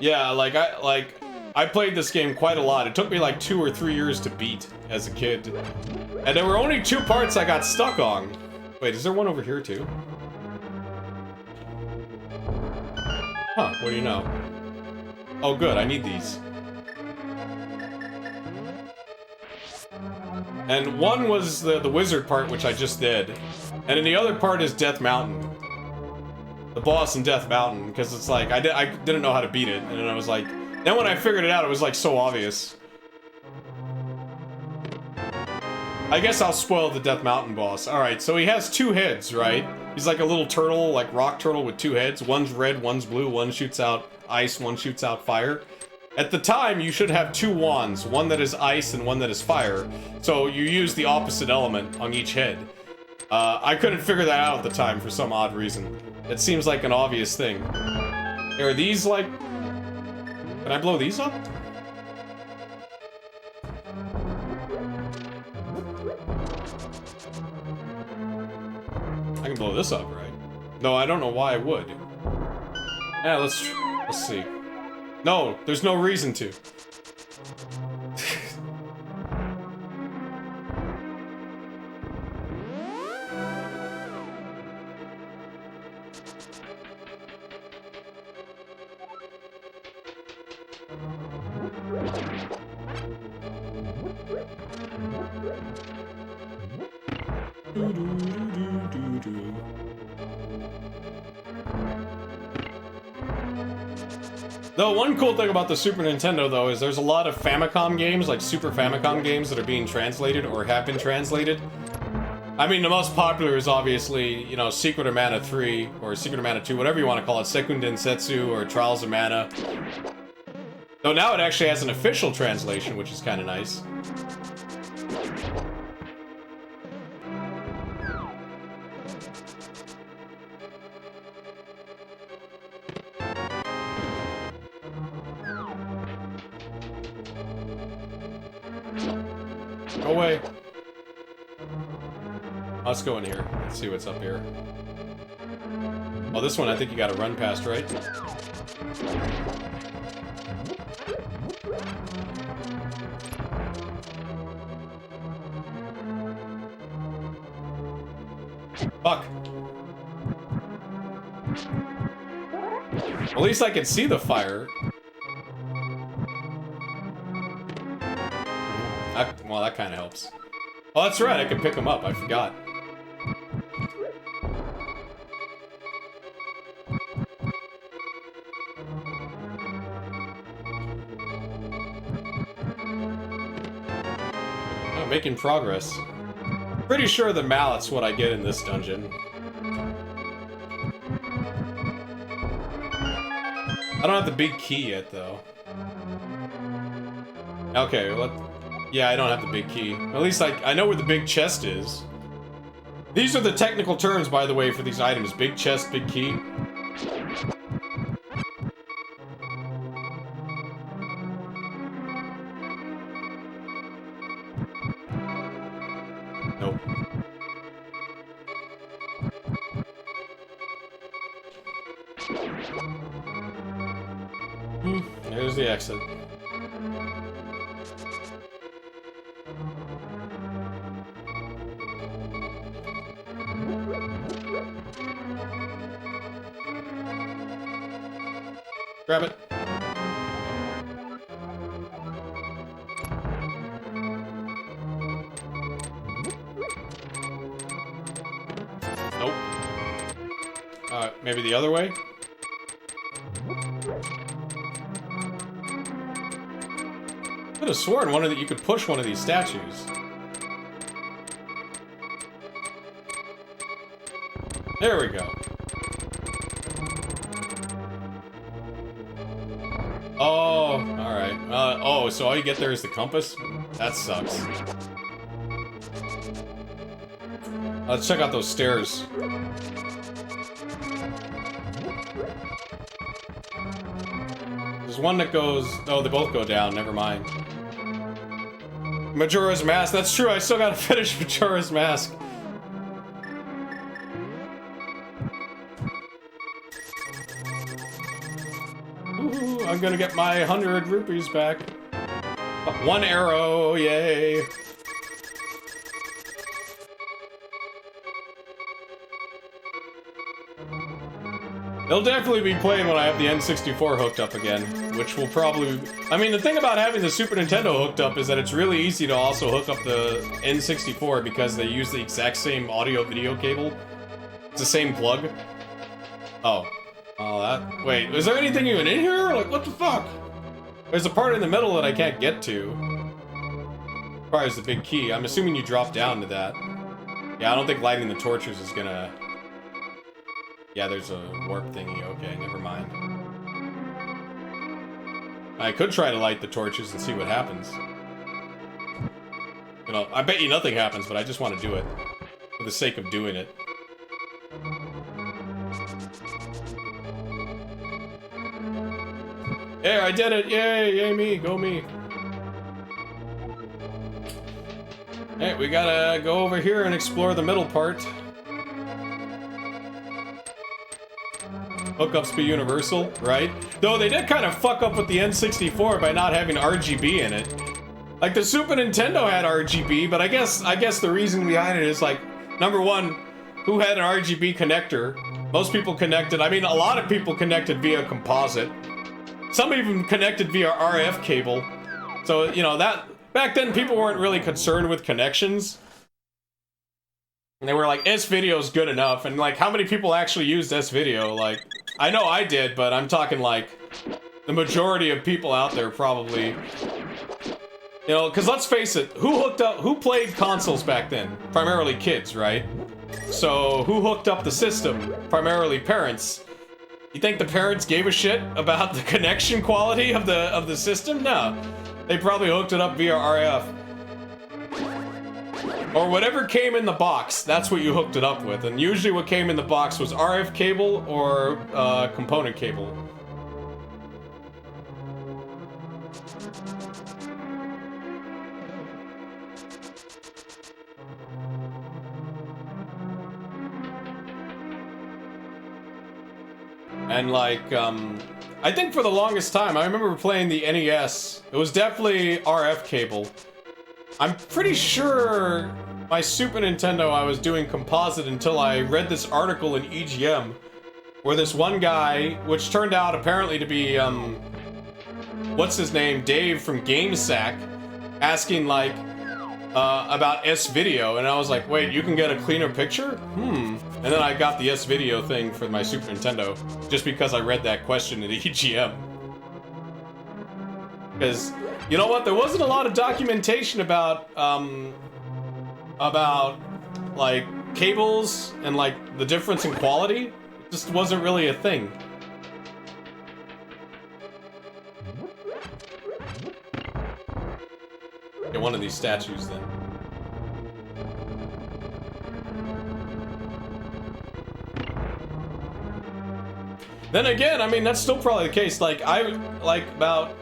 yeah, like, I played this game quite a lot. It took me like 2 or 3 years to beat as a kid. And there were only 2 parts I got stuck on. Wait, is there one over here too? Huh, what do you know? Oh good, I need these. And one was the wizard part, which I just did. And And then the other part is Death Mountain. The boss in Death Mountain, because it's like, I didn't know how to beat it, and then I was like... Then when I figured it out, it was like so obvious. I guess I'll spoil the Death Mountain boss. Alright, so he has 2 heads, right? He's like a little turtle, like rock turtle with 2 heads. One's red, one's blue, one shoots out ice, one shoots out fire. At the time, you should have 2 wands, one that is ice and one that is fire. So you use the opposite element on each head. I couldn't figure that out at the time for some odd reason. It seems like an obvious thing. Are these like... Can I blow these up? I can blow this up, right? No, I don't know why I would. Yeah, let's see. No, there's no reason to. The one cool thing about the Super Nintendo, though, is there's a lot of Famicom games, like Super Famicom games, that are being translated or have been translated. I mean, the most popular is obviously, you know, Secret of Mana 3, or Secret of Mana 2, whatever you want to call it, Sekun Densetsu, or Trials of Mana. Though now it actually has an official translation, which is kind of nice. Go away. Let's go in here. Let's see what's up here. Oh, this one I think you gotta run past, right? Fuck. At least I can see the fire. Well, that kind of helps. Oh, that's right, I can pick them up. I forgot. Oh, making progress. Pretty sure the mallet's what I get in this dungeon. I don't have the big key yet, though. Okay, yeah, I don't have the big key. At least I know where the big chest is. These are the technical terms, by the way, for these items. Big chest, big key. Nope. There's the exit. Grab it. Nope. Maybe the other way? I could have sworn you could push one of these statues. There we go. Oh, alright. Oh, so all you get there is the compass? That sucks. Let's check out those stairs. There's one that goes... Oh, they both go down. Never mind. Majora's Mask. That's true. I still gotta finish Majora's Mask. Ooh, I'm gonna get my 100 rupees back. One arrow, yay. It'll definitely be played when I have the N64 hooked up again, which will probably... I mean, the thing about having the Super Nintendo hooked up is that it's really easy to also hook up the N64 because they use the exact same audio-video cable. It's the same plug. Oh. Oh, that... Wait, is there anything even in here? Like, what the fuck? There's a part in the middle that I can't get to. Requires the big key. I'm assuming you drop down to that. Yeah, I don't think lighting the torches is gonna... Yeah, there's a warp thingy. Okay, never mind. I could try to light the torches and see what happens. You know, I bet you nothing happens, but I just want to do it. For the sake of doing it. There, I did it! Yay! Yay me! Go me! Hey, we gotta go over here and explore the middle part. Hookups be universal, right? Though they did kind of fuck up with the N64 by not having RGB in it. Like, the Super Nintendo had RGB, but I guess the reason behind it is, like, number one, who had an RGB connector? Most people connected, I mean, a lot of people connected via composite. Some even connected via RF cable. So, you know, that... Back then, people weren't really concerned with connections. And they were like, S-Video's good enough. And, like, how many people actually used S-Video? Like, I know I did, but I'm talking, like, the majority of people out there probably... You know, because let's face it, who played consoles back then? Primarily kids, right? So, who hooked up the system? Primarily parents. You think the parents gave a shit about the connection quality of the system? No. They probably hooked it up via RF. Or whatever came in the box, that's what you hooked it up with. And usually what came in the box was RF cable or component cable. And like, I think for the longest time, I remember playing the NES. It was definitely RF cable. I'm pretty sure my Super Nintendo I was doing composite until I read this article in EGM where this one guy, which turned out apparently to be, what's his name, Dave from GameSack, asking like, about S-Video, and I was like, wait, you can get a cleaner picture? And then I got the S-Video thing for my Super Nintendo, just because I read that question at EGM. Because, you know what, there wasn't a lot of documentation about, like, cables and, like, the difference in quality. It just wasn't really a thing. Get one of these statues, then. Then again, I mean, that's still probably the case. Like, about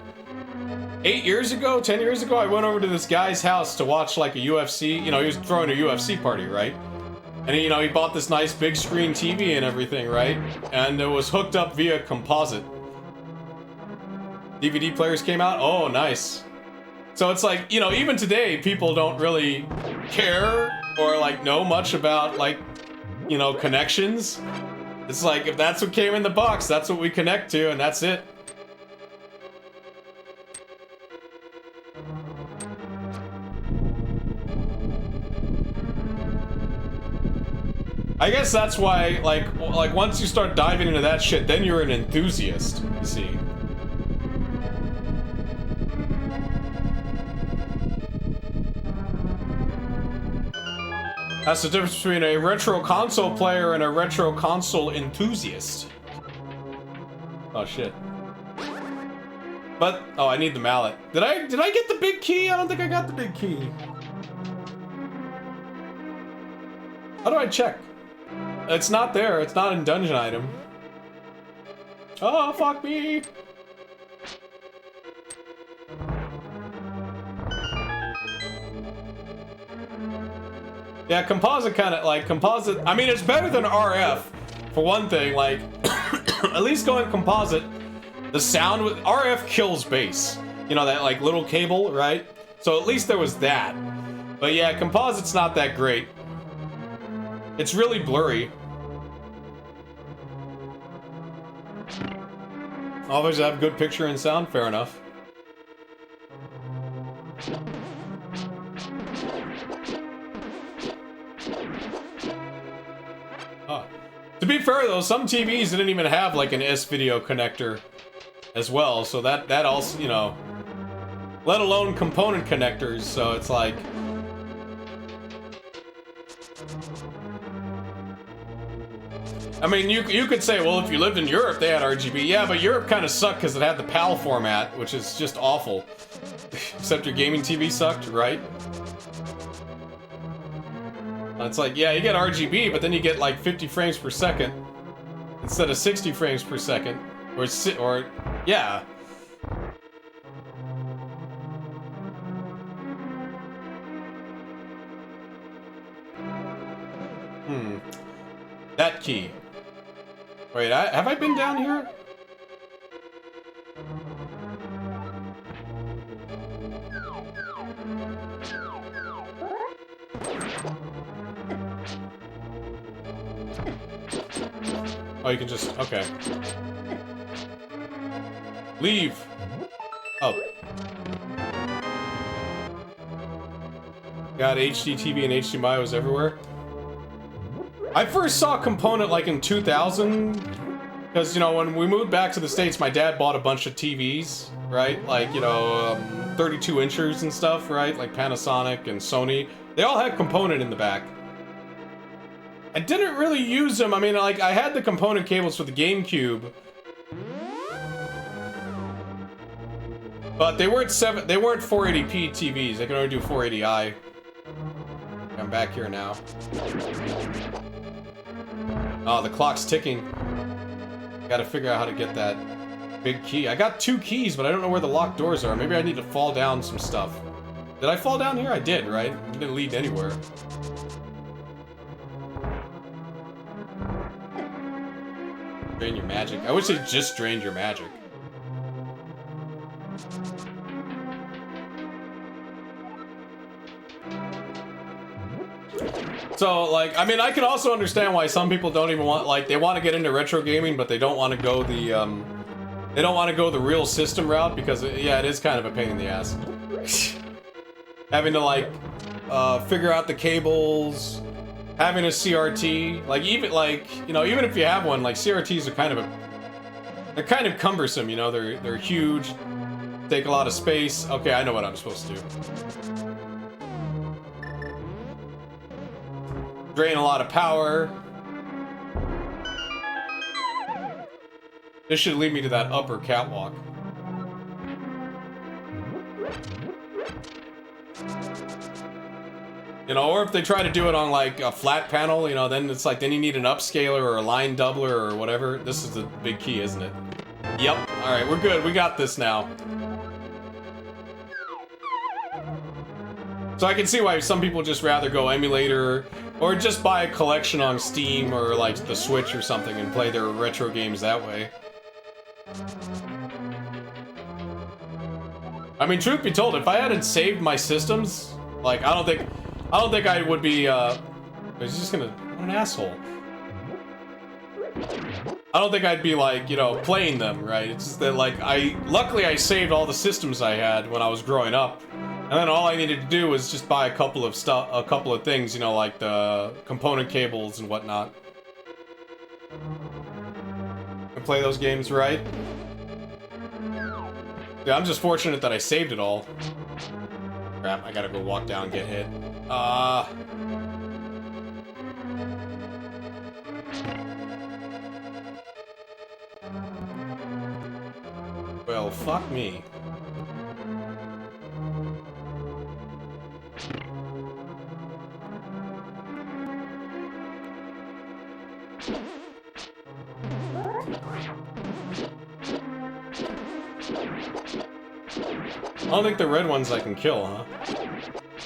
8 years ago, 10 years ago, I went over to this guy's house to watch, like, a UFC. You know, he was throwing a UFC party, right? And, he, you know, he bought this nice big screen TV and everything, right? And it was hooked up via composite. DVD players came out? Oh, nice. So it's like, you know, even today, people don't really care or, like, know much about, like, you know, connections. It's like, if that's what came in the box, that's what we connect to, and that's it. I guess that's why, like once you start diving into that shit, then you're an enthusiast, you see. That's the difference between a retro console player and a retro console enthusiast. Oh shit. But oh, I need the mallet. Did I get the big key? I don't think I got the big key. How do I check? It's not there. It's not in dungeon item. Oh, fuck me. Yeah, composite kind of, like, composite, I mean, it's better than RF, for one thing, like, at least going composite, the sound with, RF kills bass, you know, that, like, little cable, right? So at least there was that. But yeah, composite's not that great. It's really blurry. Always have good picture and sound, fair enough. To be fair though, some TVs didn't even have like an S-video connector as well, so that also, you know, let alone component connectors, so it's like... I mean, you could say, well, if you lived in Europe, they had RGB. Yeah, but Europe kind of sucked because it had the PAL format, which is just awful. Except your gaming TV sucked, right? It's like, yeah, you get RGB, but then you get like 50 frames per second instead of 60 frames per second, or yeah. That key. Wait, have I been down here? Oh, you can just... okay. Leave! Oh. God, HD TV and HDMI was everywhere. I first saw Component like in 2000, because, you know, when we moved back to the States, my dad bought a bunch of TVs, right? Like, you know, 32 inches and stuff, right? Like Panasonic and Sony. They all had Component in the back. I didn't really use them. I mean, like, I had the component cables for the GameCube. But they weren't 480p TVs. They can only do 480i. I'm back here now. Oh, the clock's ticking. Gotta figure out how to get that big key. I got 2 keys, but I don't know where the locked doors are. Maybe I need to fall down some stuff. Did I fall down here? I did, right? It didn't lead anywhere. Drain your magic. I wish they just drained your magic. So, like, I mean, I can also understand why some people don't even want, like, they want to get into retro gaming, but they don't want to go the, they don't want to go the real system route, because, yeah, it is kind of a pain in the ass. Having to, like, figure out the cables, having a CRT, like, even, like, you know, even if you have one, like, CRTs are kind of they're kind of cumbersome, you know, they're huge, take a lot of space. Okay, I know what I'm supposed to do. Drain a lot of power. This should lead me to that upper catwalk. You know, or if they try to do it on like a flat panel, you know, then it's like, then you need an upscaler or a line doubler or whatever. This is the big key, isn't it? Yep. All right, we're good. We got this now. So I can see why some people just rather go emulator or just buy a collection on Steam or like the Switch or something and play their retro games that way. I mean, truth be told, if I hadn't saved my systems, like, I don't think I would be, he's just gonna, what an asshole. I don't think I'd be, like, you know, playing them, right? It's just that, like, luckily I saved all the systems I had when I was growing up. And then all I needed to do was just buy a couple of things, you know, like the component cables and whatnot. And play those games, right? Yeah, I'm just fortunate that I saved it all. Crap, I gotta go walk down and get hit. Well, fuck me. I don't think the red ones I can kill, huh?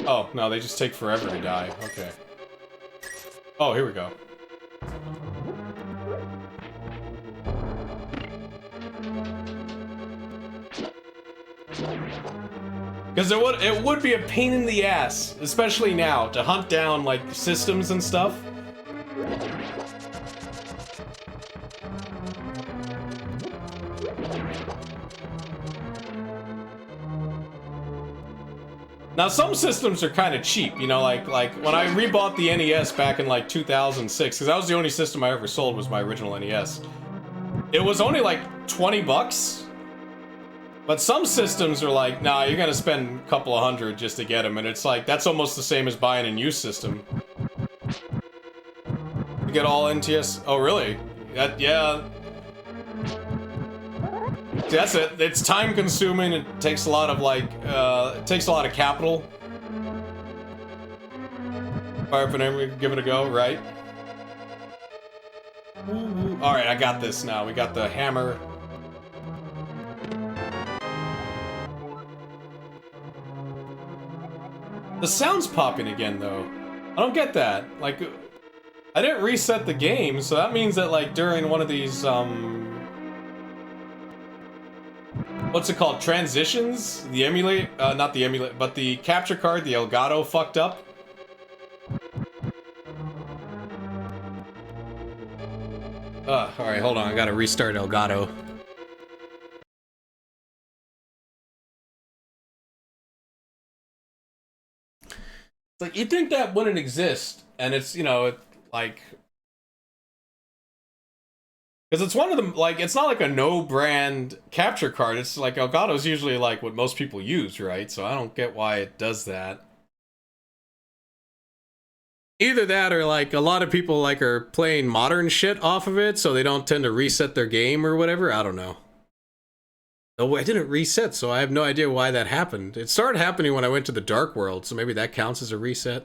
Oh, no, they just take forever to die. Okay. Oh, here we go. Because it would be a pain in the ass, especially now, to hunt down, like, systems and stuff. Now, some systems are kind of cheap, you know, like when I rebought the NES back in like 2006, because that was the only system I ever sold was my original NES. It was only like 20 bucks. But some systems are like, nah, you're gonna spend a couple of hundred just to get them, and it's like, that's almost the same as buying a new system. You get all NTS, oh really? Yeah. That's it. It's time consuming. It takes a lot of like, it takes a lot of capital. Fire up and give it a go, right? All right, I got this now. We got the hammer. The sound's popping again, though. I don't get that. Like, I didn't reset the game, so that means that like during one of these, what's it called? Transitions? The emulate, not the emulate, but the capture card, the Elgato fucked up. Alright, hold on, I gotta restart Elgato. It's like, you'd think that wouldn't exist, and it's, you know, like... Because it's one of them, like, it's not like a no-brand capture card. It's like, Elgato's usually like what most people use, right? So I don't get why it does that. Either that or like a lot of people like are playing modern shit off of it, so they don't tend to reset their game or whatever. I don't know. Oh, I didn't reset, so I have no idea why that happened. It started happening when I went to the Dark World, so maybe that counts as a reset.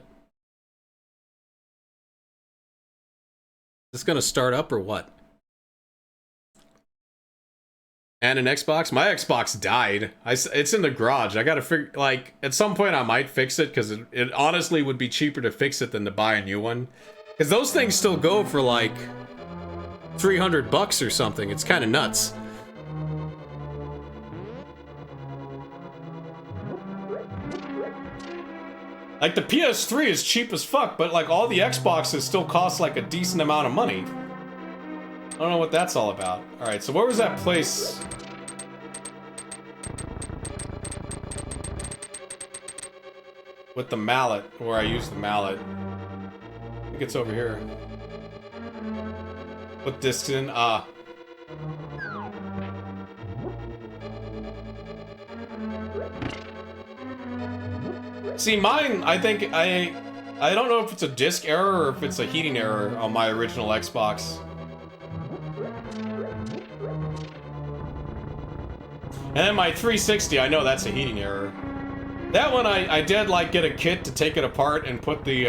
Is this gonna start up or what? And an Xbox? My Xbox died. It's in the garage. I gotta figure, like, at some point I might fix it, because it honestly would be cheaper to fix it than to buy a new one. Because those things still go for, like, 300 bucks or something. It's kind of nuts. Like, the PS3 is cheap as fuck, but, like, all the Xboxes still cost, like, a decent amount of money. I don't know what that's all about. Alright, so where was that place? With the mallet, where I use the mallet. I think it's over here. Put this in, See, mine, I think, I don't know if it's a disk error or if it's a heating error on my original Xbox. And then my 360, I know that's a heating error. That one, I did, like, get a kit to take it apart and put the,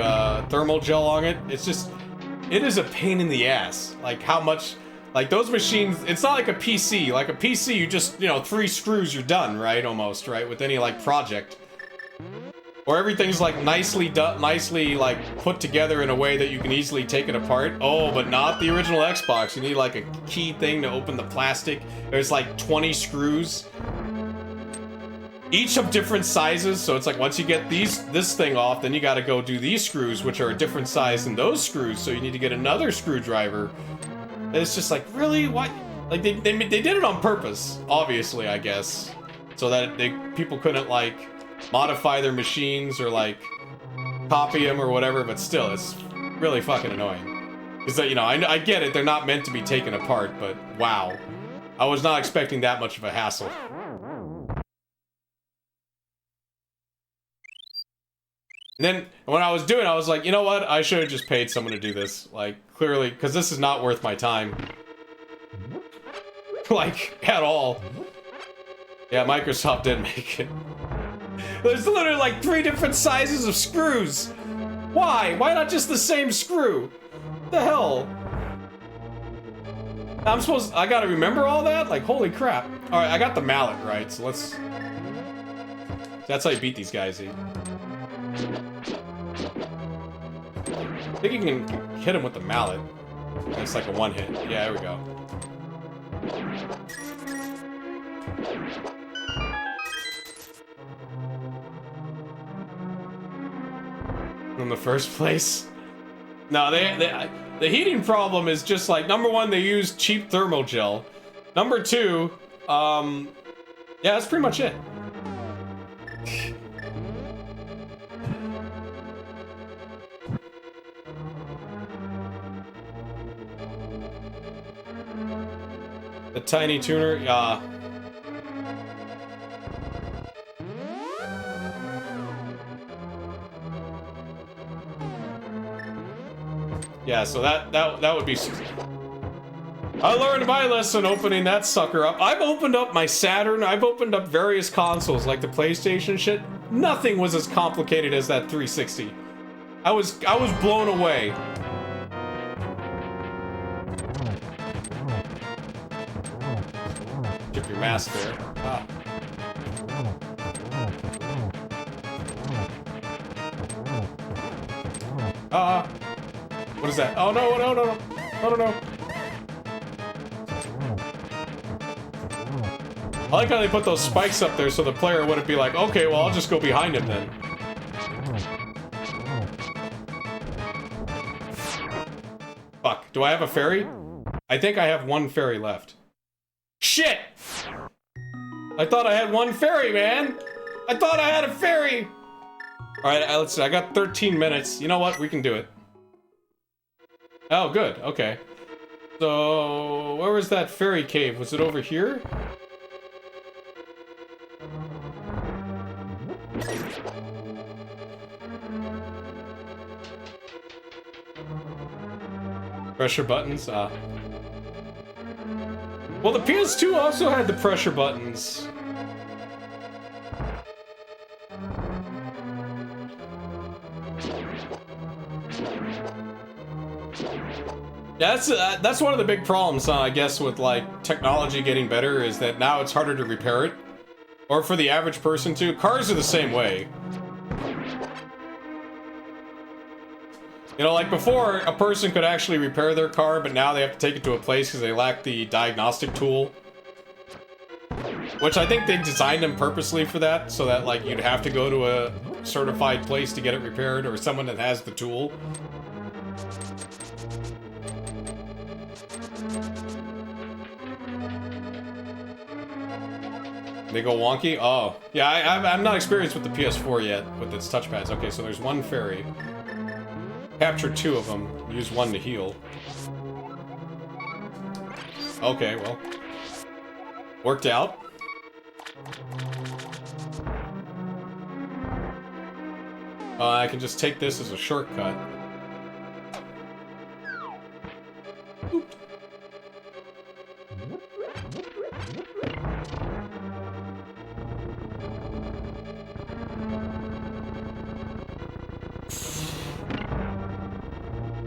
thermal gel on it. It's just, it is a pain in the ass. Like, how much, like, those machines, it's not like a PC. Like, a PC, you just, you know, 3 screws, you're done, right? Almost, right? With any, like, project. Or everything's, like, nicely done, like, put together in a way that you can easily take it apart. Oh, but not the original Xbox. You need, like, a key thing to open the plastic. There's, like, 20 screws. Each of different sizes, so it's like, once you get this thing off, then you gotta go do these screws, which are a different size than those screws, so you need to get another screwdriver. And it's just like, really? What? Like, they did it on purpose, obviously, I guess. So that people couldn't, like, modify their machines or, like, copy them or whatever, but still, it's really fucking annoying. Because, you know, I get it, they're not meant to be taken apart, but wow. I was not expecting that much of a hassle. And then, when I was doing it, I was like, you know what? I should have just paid someone to do this. Like, clearly, because this is not worth my time. Like, at all. Yeah, Microsoft didn't make it. There's literally like 3 different sizes of screws. Why? Why not just the same screw? What the hell? I gotta remember all that? Like, holy crap. Alright, I got the mallet, right? So let's... That's how you beat these guys, I think you can hit him with the mallet. It's like a one hit. Yeah, there we go. In the first place. No, the heating problem is just like, number 1, they use cheap thermal gel. Number 2, yeah, that's pretty much it. The tiny tuner, yeah, so that would be... I learned my lesson opening that sucker up. I've opened up my Saturn, I've opened up various consoles, like the PlayStation shit. Nothing was as complicated as that 360. I was blown away. Chip your mask there. What is that? Oh no, no, no, no. Oh no. I like how they put those spikes up there so the player wouldn't be like, okay, well, I'll just go behind him then. Fuck, do I have a fairy? I think I have one fairy left. Shit! I thought I had one fairy, man! I thought I had a fairy! Alright, let's see, I got 13 minutes. You know what? We can do it. Oh, good, okay. So, where was that fairy cave? Was it over here? Pressure buttons, Well, the PS2 also had the pressure buttons. That's one of the big problems, I guess, with, like, technology getting better, is that now it's harder to repair it. Or for the average person, too. Cars are the same way. You know, like before, a person could actually repair their car, but now they have to take it to a place because they lack the diagnostic tool. Which I think they designed them purposely for that, so that, like, you'd have to go to a certified place to get it repaired, or someone that has the tool. They go wonky? Oh. Yeah, I'm not experienced with the PS4 yet, with its touchpads. Okay, so there's one fairy. Capture 2 of them. Use 1 to heal. Okay, well. Worked out. I can just take this as a shortcut. Oop.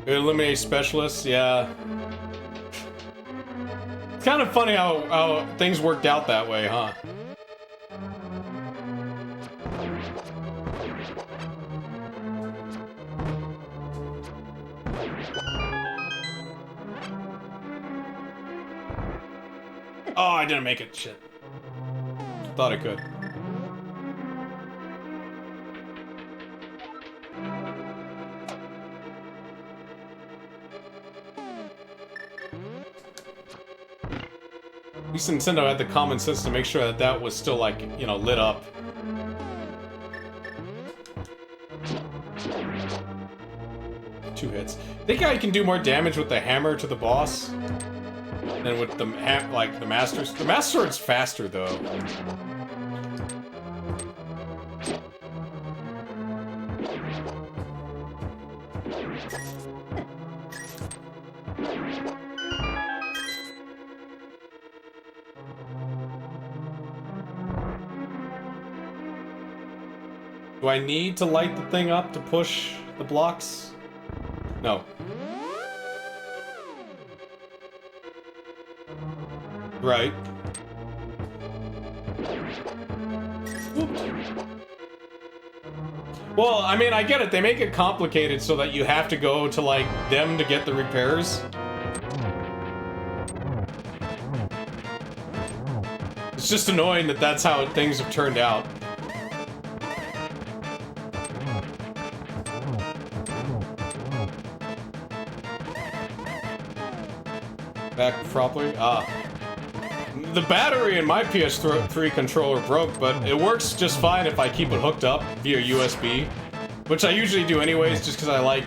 Eliminate specialists, yeah. It's kind of funny how things worked out that way, huh? Oh, I didn't make it. Shit. Thought I could. At least Nintendo had the common sense to make sure that that was still, like, you know, lit up. Two hits. Think I can do more damage with the hammer to the boss than with the, like, the Master. The Master Sword's faster, though. Do I need to light the thing up to push the blocks? No. Right. Whoop. Well, I mean, I get it. They make it complicated so that you have to go to, like, them to get the repairs. It's just annoying that that's how things have turned out. Back properly? The battery in my PS3 controller broke, but it works just fine if I keep it hooked up via USB, which I usually do anyways, just because I like,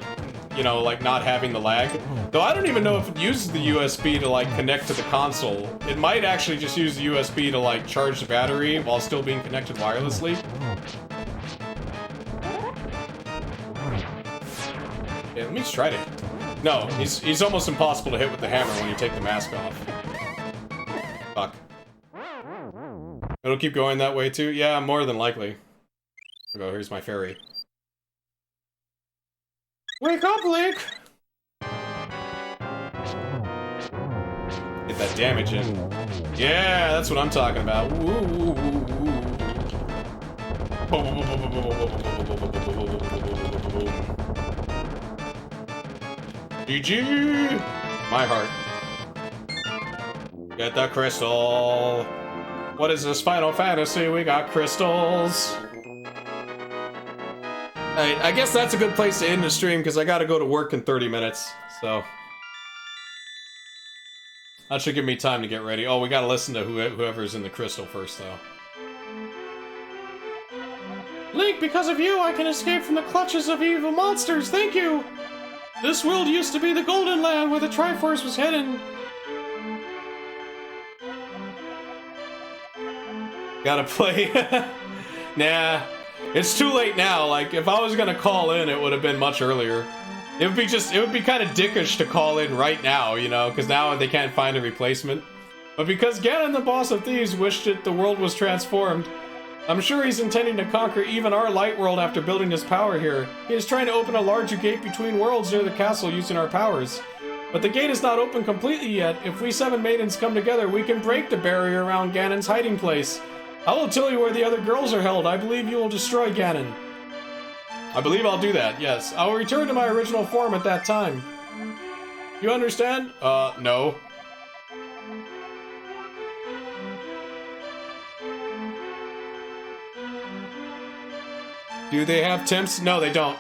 you know, like not having the lag. Though I don't even know if it uses the USB to like connect to the console. It might actually just use the USB to like charge the battery while still being connected wirelessly. Yeah, let me just try to. No, he's almost impossible to hit with the hammer when you take the mask off. Fuck. It'll keep going that way too? Yeah, more than likely. Here we go, here's my fairy. Wake up, Link! Get that damage in. Yeah, that's what I'm talking about. GG! My heart. Get the crystal. What is this Final Fantasy? We got crystals. Alright, I guess that's a good place to end the stream because I gotta go to work in 30 minutes, so. That should give me time to get ready. Oh, we gotta listen to whoever's in the crystal first, though. Link, because of you, I can escape from the clutches of evil monsters. Thank you! This world used to be the Golden Land where the Triforce was hidden. Gotta play. Nah. It's too late now. Like, if I was gonna call in, it would have been much earlier. It would be kind of dickish to call in right now, you know, because now they can't find a replacement. But because Ganon, the boss of thieves, wished that the world was transformed, I'm sure he's intending to conquer even our light world after building his power here. He is trying to open a larger gate between worlds near the castle using our powers. But the gate is not open completely yet. If we 7 maidens come together, we can break the barrier around Ganon's hiding place. I will tell you where the other girls are held. I believe you will destroy Ganon. I believe I'll do that, yes. I will return to my original form at that time. You understand? No. Do they have temps? No, they don't.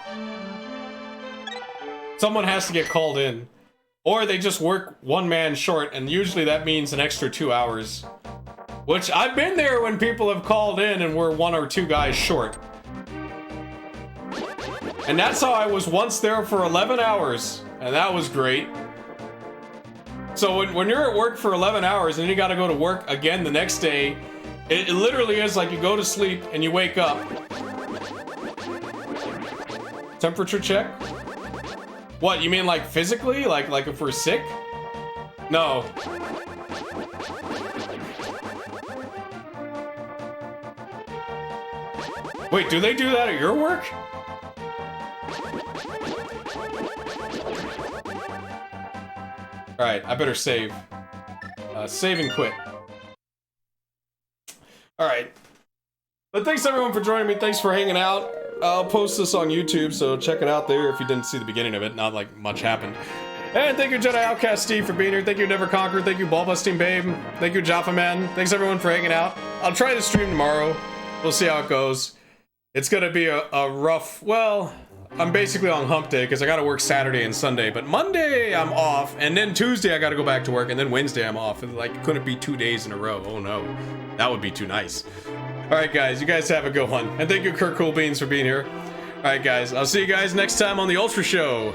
Someone has to get called in. Or they just work one man short, and usually that means an extra 2 hours. Which, I've been there when people have called in and we're 1 or 2 guys short. And that's how I was once there for 11 hours. And that was great. So when you're at work for 11 hours and then you gotta go to work again the next day, it literally is like you go to sleep and you wake up. Temperature check? What, you mean like physically? Like if we're sick? No. Wait, do they do that at your work? Alright, I better save. Save and quit. Alright. But thanks everyone for joining me. Thanks for hanging out. I'll post this on YouTube, so check it out there if you didn't see the beginning of it. Not like much happened. And thank you, Jedi Outcast Steve, for being here. Thank you, Never Conquer. Thank you, Ballbusting Babe. Thank you, Jaffa Man. Thanks everyone for hanging out. I'll try to stream tomorrow. We'll see how it goes. It's gonna be a rough, well, I'm basically on hump day because I gotta work Saturday and Sunday, but Monday I'm off, and then Tuesday I gotta go back to work, and then Wednesday I'm off. Like, couldn't be 2 days in a row. Oh no, that would be too nice. Alright guys, you guys have a good one. And thank you, Kurt Cool Beans, for being here. Alright guys, I'll see you guys next time on the Ultra Show.